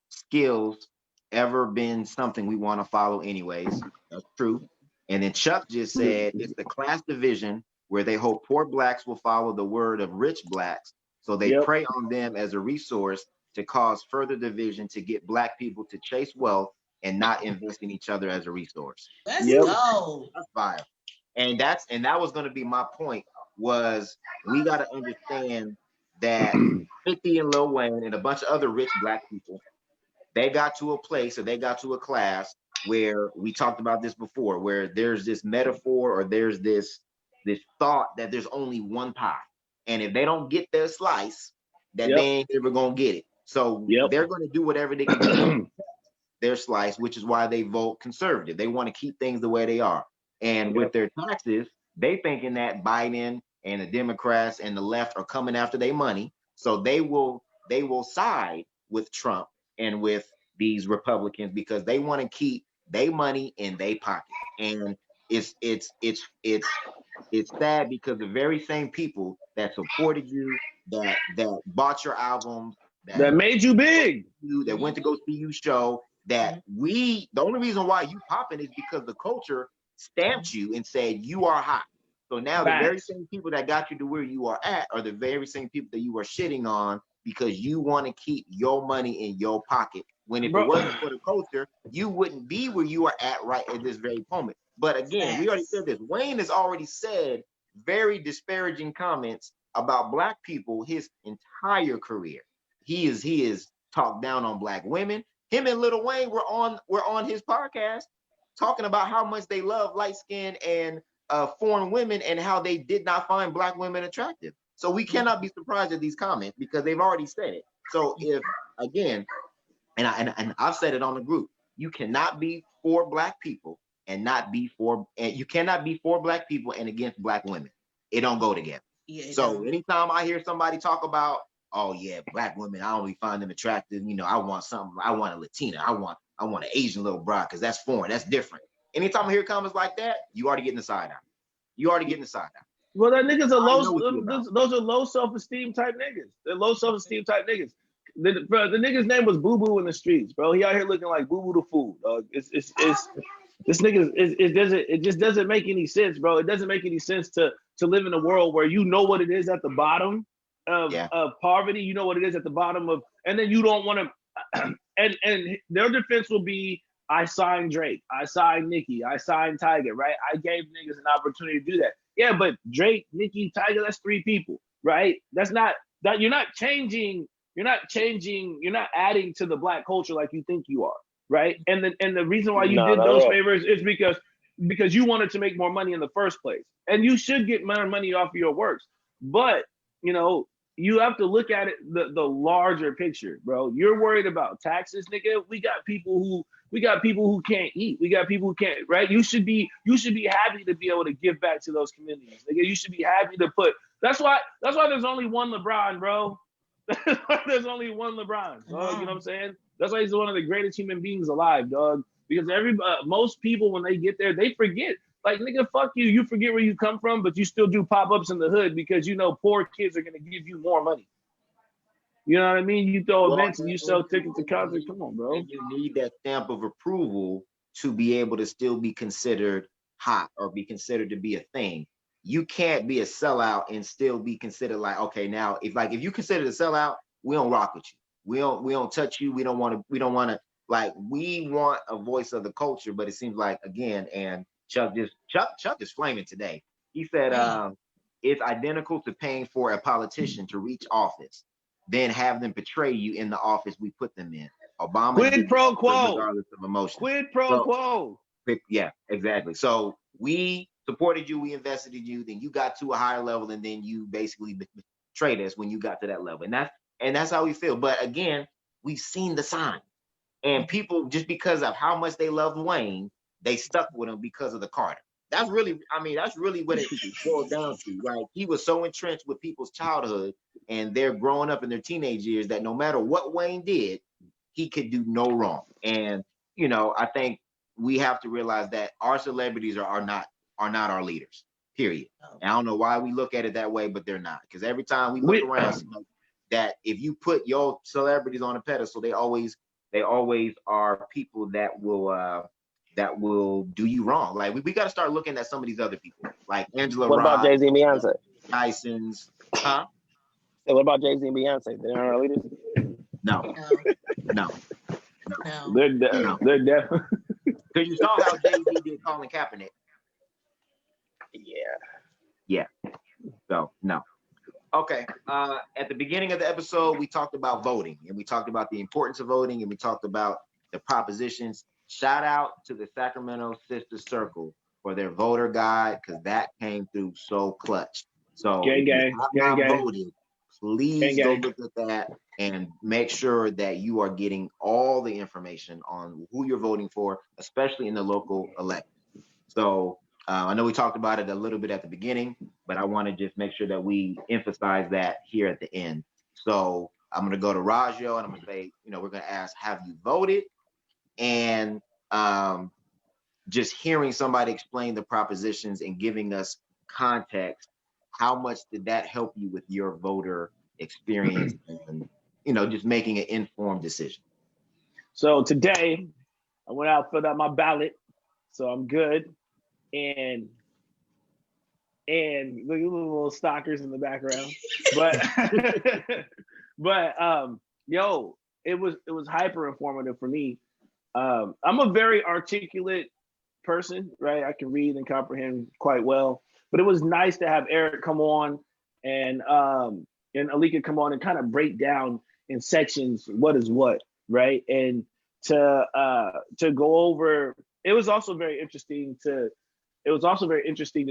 skills ever been something we want to follow anyways? That's true. And then Chuck just said it's the class division where they hope poor Blacks will follow the word of rich Blacks, so they prey on them as a resource to cause further division to get Black people to chase wealth and not invest in each other as a resource. Let's go. That's fire. And that was going to be my point, was we got to understand that 50 and Lil Wayne and a bunch of other rich Black people, they got to a place, or they got to a class where we talked about this before, where there's this metaphor, or there's this thought that there's only one pie. And if they don't get their slice, that they ain't ever going to get it. So they're going to do whatever they can do their slice, which is why they vote conservative. They want to keep things the way they are. And with their taxes, they thinking that Biden and the Democrats and the left are coming after their money. So they will side with Trump and with these Republicans because they want to keep their money in their pocket. And it's sad because the very same people that supported you, that bought your albums, that made you big, that went to go see you show, that the only reason why you popping is because the culture stamped you and said you are hot. So now the very same people that got you to where you are at are the very same people that you are shitting on because you want to keep your money in your pocket. When if it wasn't for the culture, you wouldn't be where you are at right at this very moment. But again, we already said this. Wayne has already said very disparaging comments about Black people his entire career. He is talked down on Black women. Him and Lil Wayne were on his podcast talking about how much they love light-skinned and foreign women and how they did not find Black women attractive. So we cannot be surprised at these comments because they've already said it. So if, again, and I've said it on the group, you cannot be for Black people and you cannot be for Black people and against Black women. It don't go together. So anytime I hear somebody talk about, oh yeah, Black women, I only find them attractive, I want a Latina, I want an Asian little bride because that's foreign, that's different. Anytime I hear comments like that, you already getting the side out. Well, that niggas are those are low self-esteem type niggas. They're low self-esteem type niggas. The nigga's name was Boo Boo in the streets, bro. He out here looking like Boo Boo the fool, dog. It's this nigga. It just doesn't make any sense, bro. It doesn't make any sense to live in a world where you know what it is at the bottom of poverty. You know what it is at the bottom of, and then you don't want to. And their defense will be, I signed Drake, I signed Nicki, I signed Tiger, right? I gave niggas an opportunity to do that. Yeah, but Drake, Nicki, Tiger, that's 3 people, right? That's not that you're not changing, you're not adding to the Black culture like you think you are, right? And the reason why you did those favors is because you wanted to make more money in the first place. And you should get more money off of your works. But you have to look at it the larger picture, bro. You're worried about taxes, nigga. We got people who can't eat. We got people who can't, right? You should be happy to be able to give back to those communities, nigga. You should be happy to put. That's why there's only one LeBron, bro. There's only one LeBron, dog. You know what I'm saying? That's why he's one of the greatest human beings alive, dog. Because most people when they get there, they forget. Like, nigga, fuck you. You forget where you come from, but you still do pop-ups in the hood because you know poor kids are gonna give you more money. You know what I mean? You throw events and you sell tickets to concerts. Come on, bro. And you need that stamp of approval to be able to still be considered hot or be considered to be a thing. You can't be a sellout and still be considered like, okay, now if you consider a sellout, we don't rock with you. We don't touch you. We don't want to like, we want a voice of the culture, but it seems like, again, and Chuck is flaming today. He said it's identical to paying for a politician to reach office, then have them portray you in the office we put them in. Obama Quid pro quo. regardless of emotion. Quid pro quo. Yeah, exactly. So we supported you, we invested in you, then you got to a higher level, and then you basically betrayed us when you got to that level. And that's how we feel. But again, we've seen the sign. And people, just because of how much they loved Wayne, they stuck with him because of the Carter. That's really what it boiled down to. Like, he was so entrenched with people's childhood and they're growing up in their teenage years that no matter what Wayne did, he could do no wrong. And, I think we have to realize that our celebrities are not our leaders, period. And I don't know why we look at it that way, but they're not. Because every time we look around, that if you put your celebrities on a pedestal, they always are people that will do you wrong. Like, we got to start looking at some of these other people, like Angela. What about Jay-Z and Beyonce? Tyson's, huh? Hey, what about Jay-Z and Beyonce? They're our leaders? No. They're definitely. Because you saw how Jay-Z did Colin Kaepernick. Yeah. So no. Okay. At the beginning of the episode, we talked about voting, and we talked about the importance of voting, and we talked about the propositions. Shout out to the Sacramento Sister Circle for their voter guide, because that came through so clutch. So if you have not voted, please go look at that and make sure that you are getting all the information on who you're voting for, especially in the local election. So I know we talked about it a little bit at the beginning, but I want to just make sure that we emphasize that here at the end. So I'm going to go to Rajo and I'm going to say, we're going to ask, have you voted? And just hearing somebody explain the propositions and giving us context, how much did that help you with your voter experience and, just making an informed decision? So today I went out, filled out my ballot, so I'm good. And look at the little stalkers in the background. But it was hyper informative for me. I'm a very articulate person, right? I can read and comprehend quite well. But it was nice to have Eric come on and Alika come on and kind of break down in sections what is what, right? And to go over. It was also very interesting to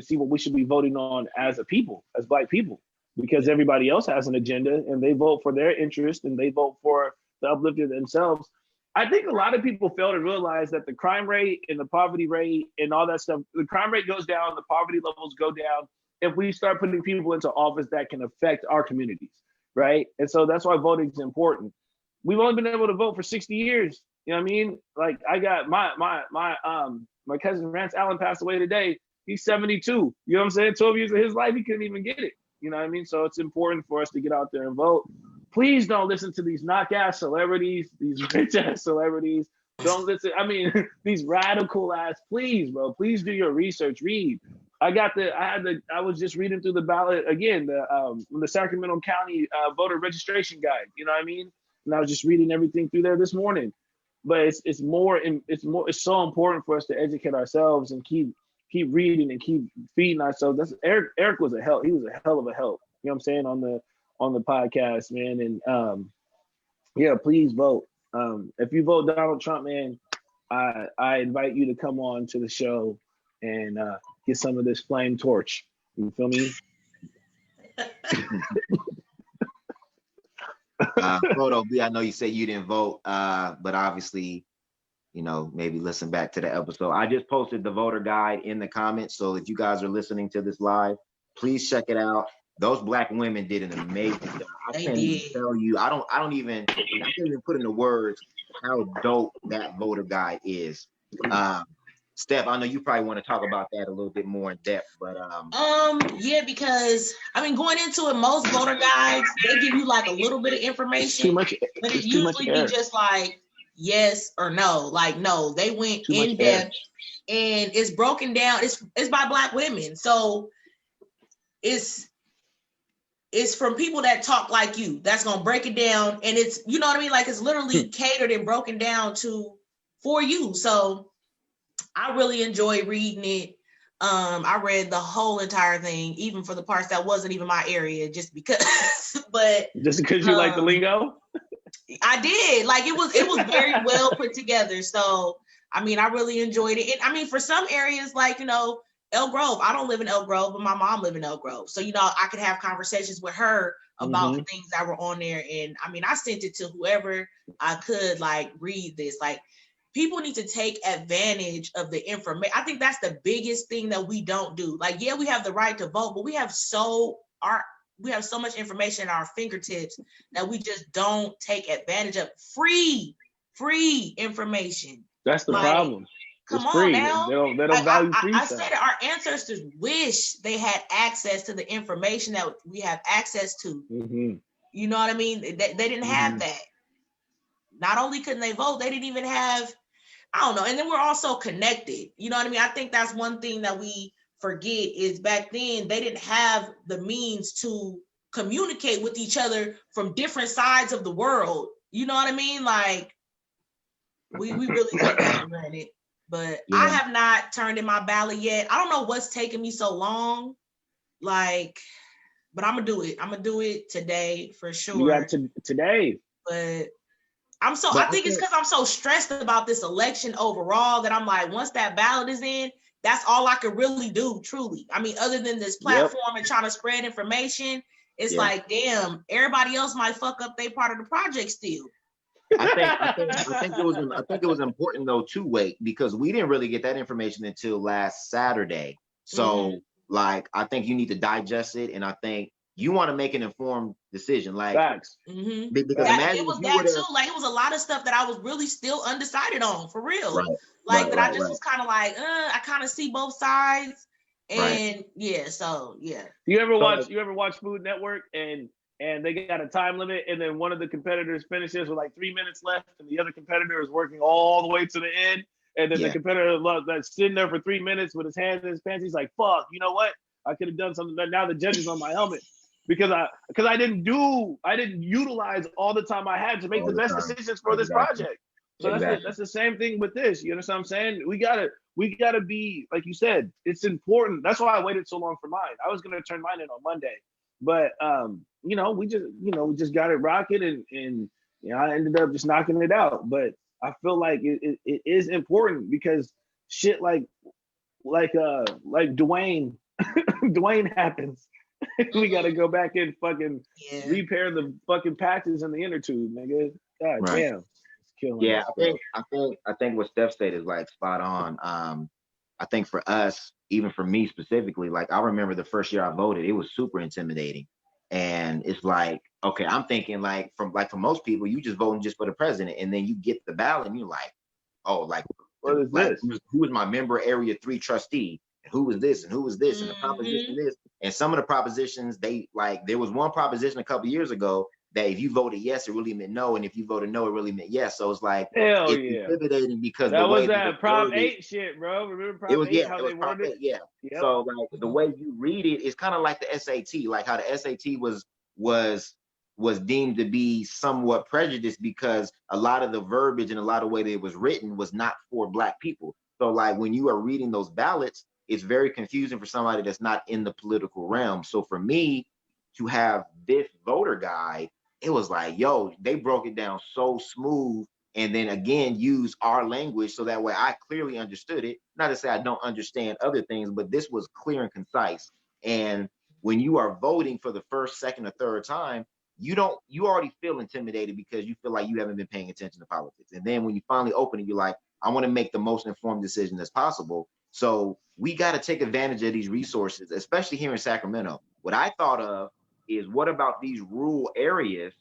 see what we should be voting on as a people, as Black people, because everybody else has an agenda and they vote for their interest and they vote for the uplifting of themselves. I think a lot of people fail to realize that the crime rate and the poverty rate and all that stuff, the crime rate goes down, the poverty levels go down if we start putting people into office that can affect our communities, right? And so that's why voting is important. We've only been able to vote for 60 years. You know what I mean? Like, I got my cousin Rance Allen passed away today. He's 72. You know what I'm saying? 12 years of his life, he couldn't even get it. You know what I mean? So it's important for us to get out there and vote. Please don't listen to these knock-ass celebrities, these rich-ass celebrities. Don't listen. I mean, these radical-ass, please, bro. Please do your research. Read. I was just reading through the ballot again, the Sacramento County voter registration guide. You know what I mean? And I was just reading everything through there this morning. But it's so important for us to educate ourselves and keep reading and keep feeding ourselves. That's Eric was a help. He was a hell of a help. You know what I'm saying, on the podcast, man. And please vote. If you vote Donald Trump, man, I invite you to come on to the show and get some of this flame torch. You feel me? Photo B, I know you said you didn't vote, but obviously, maybe listen back to the episode. I just posted the voter guide in the comments, so if you guys are listening to this live, please check it out. Those Black women did an amazing job. I can't even tell you. I can't even put into words how dope that voter guide is. Steph, I know you probably want to talk about that a little bit more in depth, but yeah, because I mean, going into it, most voter guides, they give you like a little bit of information, but it usually be just like yes or no. Like no, they went in depth, and it's broken down. It's by Black women, so it's from people that talk like you. That's gonna break it down, and it's, you know what I mean. Like it's literally catered and broken down for you. So I really enjoy reading it. I read the whole entire thing, even for the parts that wasn't even my area, just because. But just because you like the lingo, I did. Like it was very well put together. So I mean, I really enjoyed it. And I mean, for some areas, like Elk Grove. I don't live in Elk Grove, but my mom live in Elk Grove. So I could have conversations with her about the things that were on there. And I mean, I sent it to whoever I could like read this. Like, people need to take advantage of the information. I think that's the biggest thing that we don't do. Like, yeah, we have the right to vote, but we have so much information at our fingertips that we just don't take advantage of. Free information. That's the problem. Come it's on free. now. They don't value free I stuff. said our ancestors wish they had access to the information that we have access to. You know what I mean? They didn't have that. Not only couldn't they vote, they didn't even have, I don't know. And then we're also connected. You know what I mean? I think that's one thing that we forget is back then they didn't have the means to communicate with each other from different sides of the world. You know what I mean? Like we really take that for granted. But yeah. I have not turned in my ballot yet. I don't know what's taking me so long. Like, but I'm gonna do it. I'm gonna do it today for sure. You got today. But I think it's because I'm so stressed about this election overall that I'm like, once that ballot is in, that's all I could really do, truly. I mean, other than this platform and trying to spread information, it's like, damn, everybody else might fuck up their part of the project still. I think it was important though to wait, because we didn't really get that information until last Saturday. So like, I think you need to digest it, and I think you want to make an informed decision. Like, facts. Because imagine it was that too. Like, it was a lot of stuff that I was really still undecided on, for real. I just was kind of like, I kind of see both sides, and so yeah. You ever watch Food Network and they got a time limit, and then one of the competitors finishes with like 3 minutes left, and the other competitor is working all the way to the end, and then the competitor that's sitting there for 3 minutes with his hands in his pants, he's like, fuck, you know what? I could have done something. Now the judge is on my helmet because I didn't utilize all the time I had to make the best decisions for this project. So that's the same thing with this. You understand what I'm saying? We gotta be, like you said, it's important. That's why I waited so long for mine. I was gonna turn mine in on Monday, but we just got it rocking, and I ended up just knocking it out. But I feel like it is important, because shit like Dwayne Dwayne happens. We got to go back and fucking repair the fucking patches in the inner tube, nigga. God damn, it's killing us, I think what Steph said is like spot on. I think for us, even for me specifically, like I remember the first year I voted, it was super intimidating. And it's like, okay, I'm thinking like for most people, you just voting just for the president, and then you get the ballot and you're like, oh, like, what is this? Who is my member area 3 trustee? And who was this? And who was this? And the proposition this. And some of the propositions, there was one proposition a couple years ago that if you voted yes, it really meant no, and if you voted no, it really meant yes. So it's like, hell it's yeah, intimidating, because that was that Prop 8 shit, bro. Remember Prop 8? How they Prop 8, Yep. So like the way you read it is kind of like the SAT, like how the SAT was deemed to be somewhat prejudiced because a lot of the verbiage and a lot of the way that it was written was not for Black people. So like when you are reading those ballots, it's very confusing for somebody that's not in the political realm. So for me to have this voter guide, it was like, yo, they broke it down so smooth, and then again use our language so that way I clearly understood it. Not to say I don't understand other things, but this was clear and concise. And when you are voting for the first, second, or third time, you already feel intimidated because you feel like you haven't been paying attention to politics. And then when you finally open it, you're like, I want to make the most informed decision as possible. So we got to take advantage of these resources, especially here in Sacramento. What I thought of is, what about these rural areas,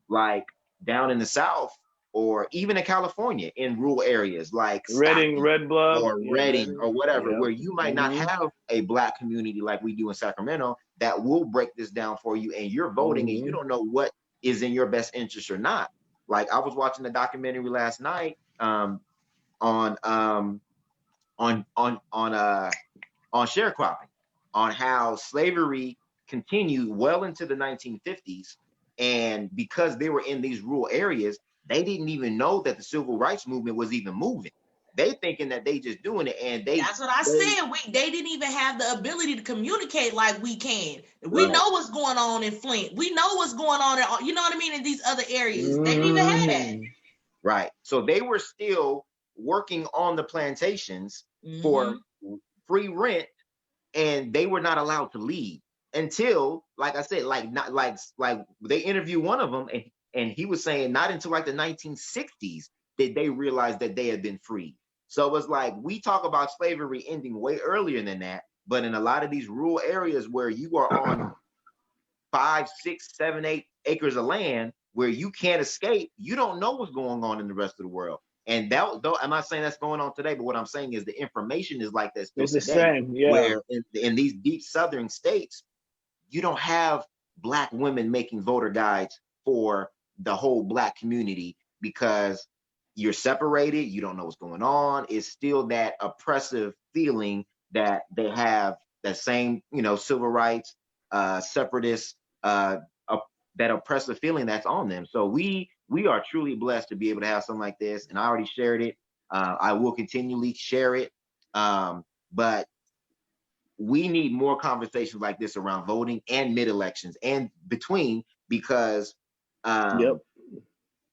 like down in the South or even in California in rural areas like Reading, Stockton Red Bluff, or Reading or whatever, yeah. where you might not Mhm. have a Black community like we do in Sacramento that will break this down for you, and you're voting and you don't know what is in your best interest or not. Like I was watching a documentary last night on sharecropping, on how slavery continued well into the 1950s, and because they were in these rural areas, they didn't even know that the civil rights movement was even moving. They thinking that they just doing it, and That's what I said. They didn't even have the ability to communicate like we can. We know what's going on in Flint. We know what's going on in, you know what I mean, in these other areas. They didn't even have that. Right. So they were still working on the plantations for free rent, and they were not allowed to leave until, like I said, like they interviewed one of them, and he was saying not until like the 1960s did they realize that they had been freed. So it was like, we talk about slavery ending way earlier than that, but in a lot of these rural areas where you are on 5, 6, 7, 8 acres of land where you can't escape, you don't know what's going on in the rest of the world. And that, though, I'm not saying that's going on today, but what I'm saying is the information is like this. It's the today, same, yeah. Where in these deep southern states, you don't have Black women making voter guides for the whole Black community because you're separated, you don't know what's going on. It's still that oppressive feeling that they have, that same, civil rights, separatist, that oppressive feeling that's on them. So we are truly blessed to be able to have something like this. And I already shared it. I will continually share it. But we need more conversations like this around voting and mid-elections and between, because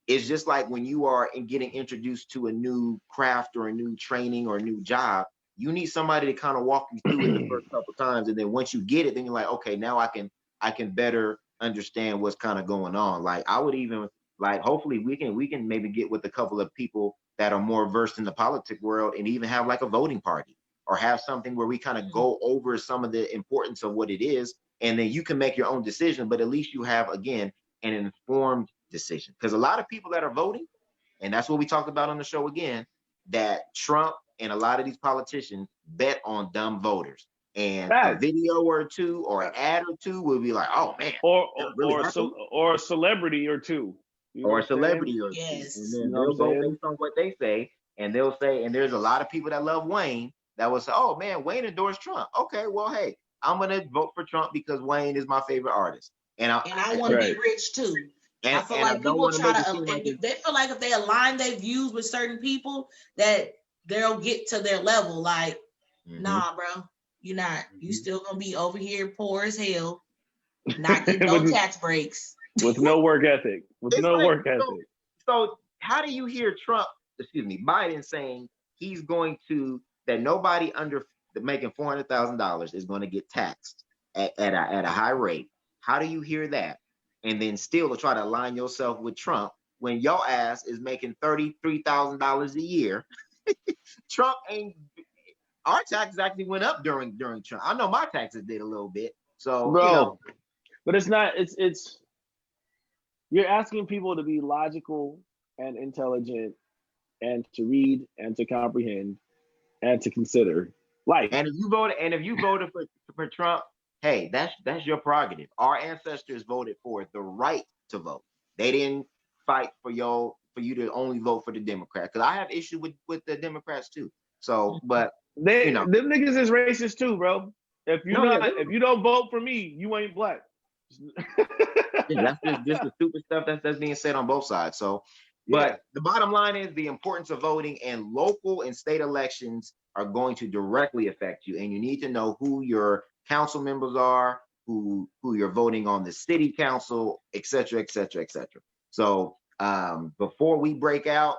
it's just like when you are getting introduced to a new craft or a new training or a new job, you need somebody to kind of walk you through it the first couple times. And then once you get it, then you're like, okay, now I can better understand what's kind of going on. Like I would even hopefully we can maybe get with a couple of people that are more versed in the politic world and even have like a voting party or have something where we kind of go over some of the importance of what it is. And then you can make your own decision, but at least you have, again, an informed decision. Because a lot of people that are voting, and that's what we talked about on the show again, that Trump and a lot of these politicians bet on dumb voters. And a video or two or an ad or two will be like, oh man, or a celebrity or two. Or a celebrity or two. And then they'll go based on what they say, and they'll say, and there's a lot of people that love Wayne that will say, oh man, Wayne endorsed Trump. Okay, well, hey, I'm gonna vote for Trump because Wayne is my favorite artist. And I want to be rich too. And I feel like people try to, they feel like if they align their views with certain people, that they'll get to their level. Like, nah, bro, you're not. You still gonna be over here poor as hell, not getting no tax breaks. With no work ethic. So how do you hear Biden saying he's going to, that nobody under making $400,000 is going to get taxed at a high rate? How do you hear that? And then still to try to align yourself with Trump when your ass is making $33,000 a year. Trump ain't. Our taxes actually went up during Trump. I know my taxes did a little bit. So, bro, but it's not. It's. You're asking people to be logical and intelligent, and to read and to comprehend and to consider life. And if you voted for Trump, hey, that's your prerogative. Our ancestors voted for the right to vote. They didn't fight for you to only vote for the Democrats. Because I have issue with the Democrats too. So, but them niggas is racist too, bro. If you don't vote for me, you ain't black. That's just the stupid stuff that's being said on both sides. So, but the bottom line is the importance of voting, and local and state elections are going to directly affect you, and you need to know who your council members are, who you're voting on the city council, et cetera, et cetera, et cetera. So before we break out,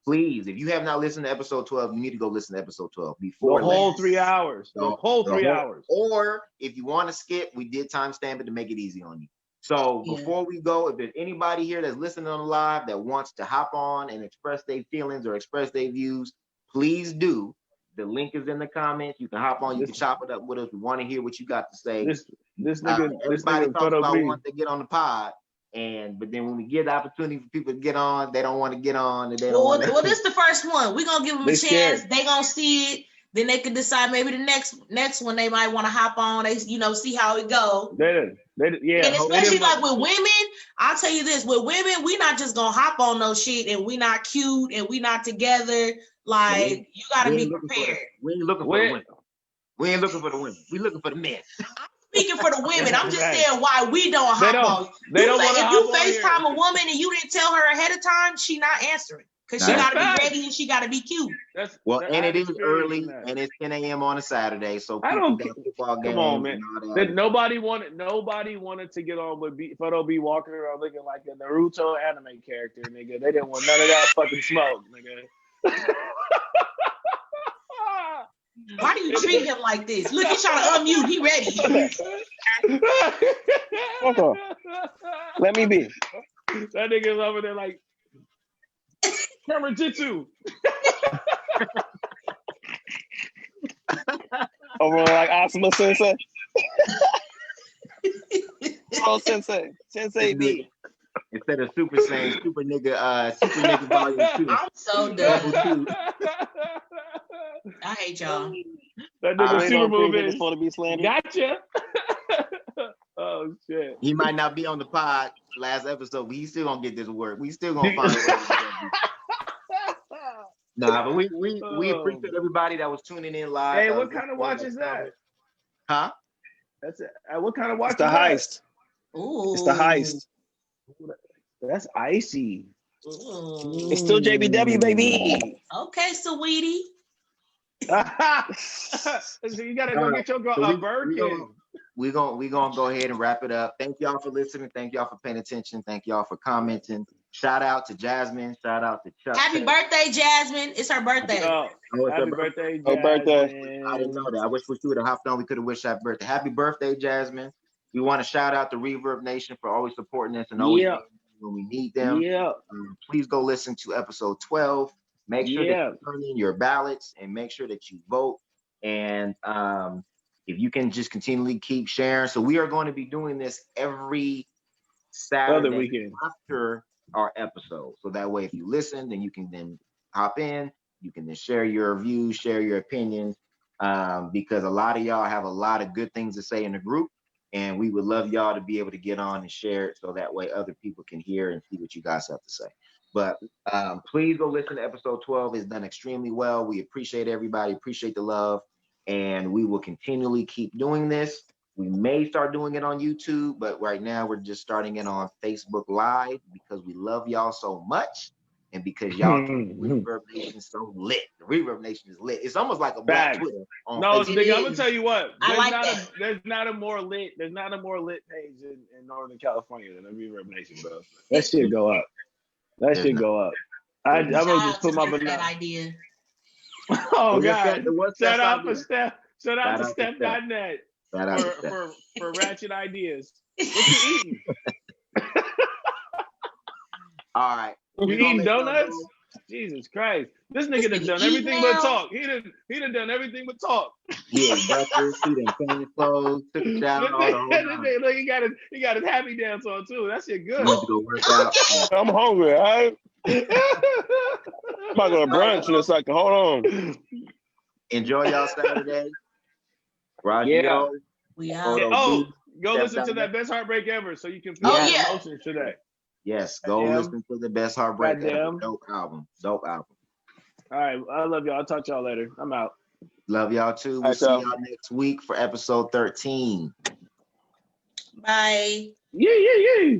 please, if you have not listened to episode 12, you need to go listen to episode 12 before the whole 3 hours. The whole 3 hours. Or if you want to skip, we did timestamp it to make it easy on you. So before we go, if there's anybody here that's listening on the live that wants to hop on and express their feelings or express their views, please do. The link is in the comments. You can hop on. You can chop it up with us. We want to hear what you got to say. This nigga everybody talks about wanting to get on the pod. But then when we give the opportunity for people to get on, they don't want to get on, and they don't Well, want to. well, this is the first one. We're gonna give them a chance. They gonna see it. Then they can decide maybe the next one they might want to hop on. They see how it go. Yeah. And especially like with women, I'll tell you this: with women, we not just gonna hop on no shit, and we not cute, and we not together. Like you gotta be prepared. We ain't looking for the women. We ain't looking for the women. We looking for the men. I'm speaking for the women. I'm just saying why we don't hop on. They don't if you FaceTime a woman and you didn't tell her ahead of time, she not answering. Because she got to be ready and she got to be cute. And it is early, and it's 10 a.m. on a Saturday, so people got football games. Come on, man. Nobody wanted to get on with Photo B walking around looking like a Naruto anime character, nigga. They didn't want none of that fucking smoke, nigga. Why do you treat him like this? Look, he's trying to unmute. He ready. Hold on. Let me be. That nigga's over there like camera jitsu. Over like Asuma Sensei. Oh, Sensei B. Instead of Super Saiyan, Super Nigga Volume 2. I'm so done. I hate y'all. That nigga super movie supposed to be slandered. Gotcha. Oh shit. He might not be on the pod last episode, but he's still gonna get this work. We still gonna find a way. Nah, but we appreciate everybody that was tuning in live. Hey, what kind of watch is that? Huh? That's it. What kind of watch? It's the heist. Ooh. It's the heist. That's icy. Ooh. It's still JBW, baby. Okay, sweetie. So you gotta go get your bird kid. We're gonna go ahead and wrap it up. Thank y'all for listening. Thank y'all for paying attention. Thank y'all for commenting. Shout out to Jasmine. Shout out to Chuck. Happy birthday, Jasmine. It's her birthday. Happy birthday, Jasmine. Oh, birthday. I didn't know that. I wish we would have hopped on. We could have wished happy birthday. Happy birthday, Jasmine. We want to shout out to Reverb Nation for always supporting us and always when we need them. Yeah. Please go listen to episode 12. Make sure that you turn in your ballots and make sure that you vote. And if you can just continually keep sharing. So we are going to be doing this every Saturday weekend after our episode. So that way, if you listen, then you can then hop in. You can then share your views, share your opinions, because a lot of y'all have a lot of good things to say in the group. And we would love y'all to be able to get on and share it so that way other people can hear and see what you guys have to say. But please go listen to episode 12. It's done extremely well. We appreciate everybody, appreciate the love, and we will continually keep doing this. We may start doing it on YouTube, but right now we're just starting it on Facebook Live because we love y'all so much and because y'all Reverb Nation is so lit. The Reverb Nation is lit. It's almost like a black Twitter. No, nigga, I'm gonna tell you what. There's not a more lit page in Northern California than the Reverb Nation, bro. That shit go up. That should go up. I'm gonna just put my banana. Idea. Oh God! Shout out to Steph. Shout out to Steph.net for ratchet ideas. What you eating? All right. You eating donuts? Jesus Christ! This nigga done everything but talk. He done done everything but talk. Yeah, breakfast. He done changed clothes, took a shower. Look, he got his happy dance on too. That shit good. Need to go work out. I'm hungry. All right. I'm about to go to brunch in a second. Hold on. Enjoy y'all Saturday. Yeah. We out. Oh, go listen to that Best Heartbreak Ever so you can feel the emotions today. Yes, go listen to the Best Heartbreak Ever. Dope album. All right, I love y'all. I'll talk to y'all later. I'm out. Love y'all too. We'll see y'all next week for episode 13. Bye. Yeah.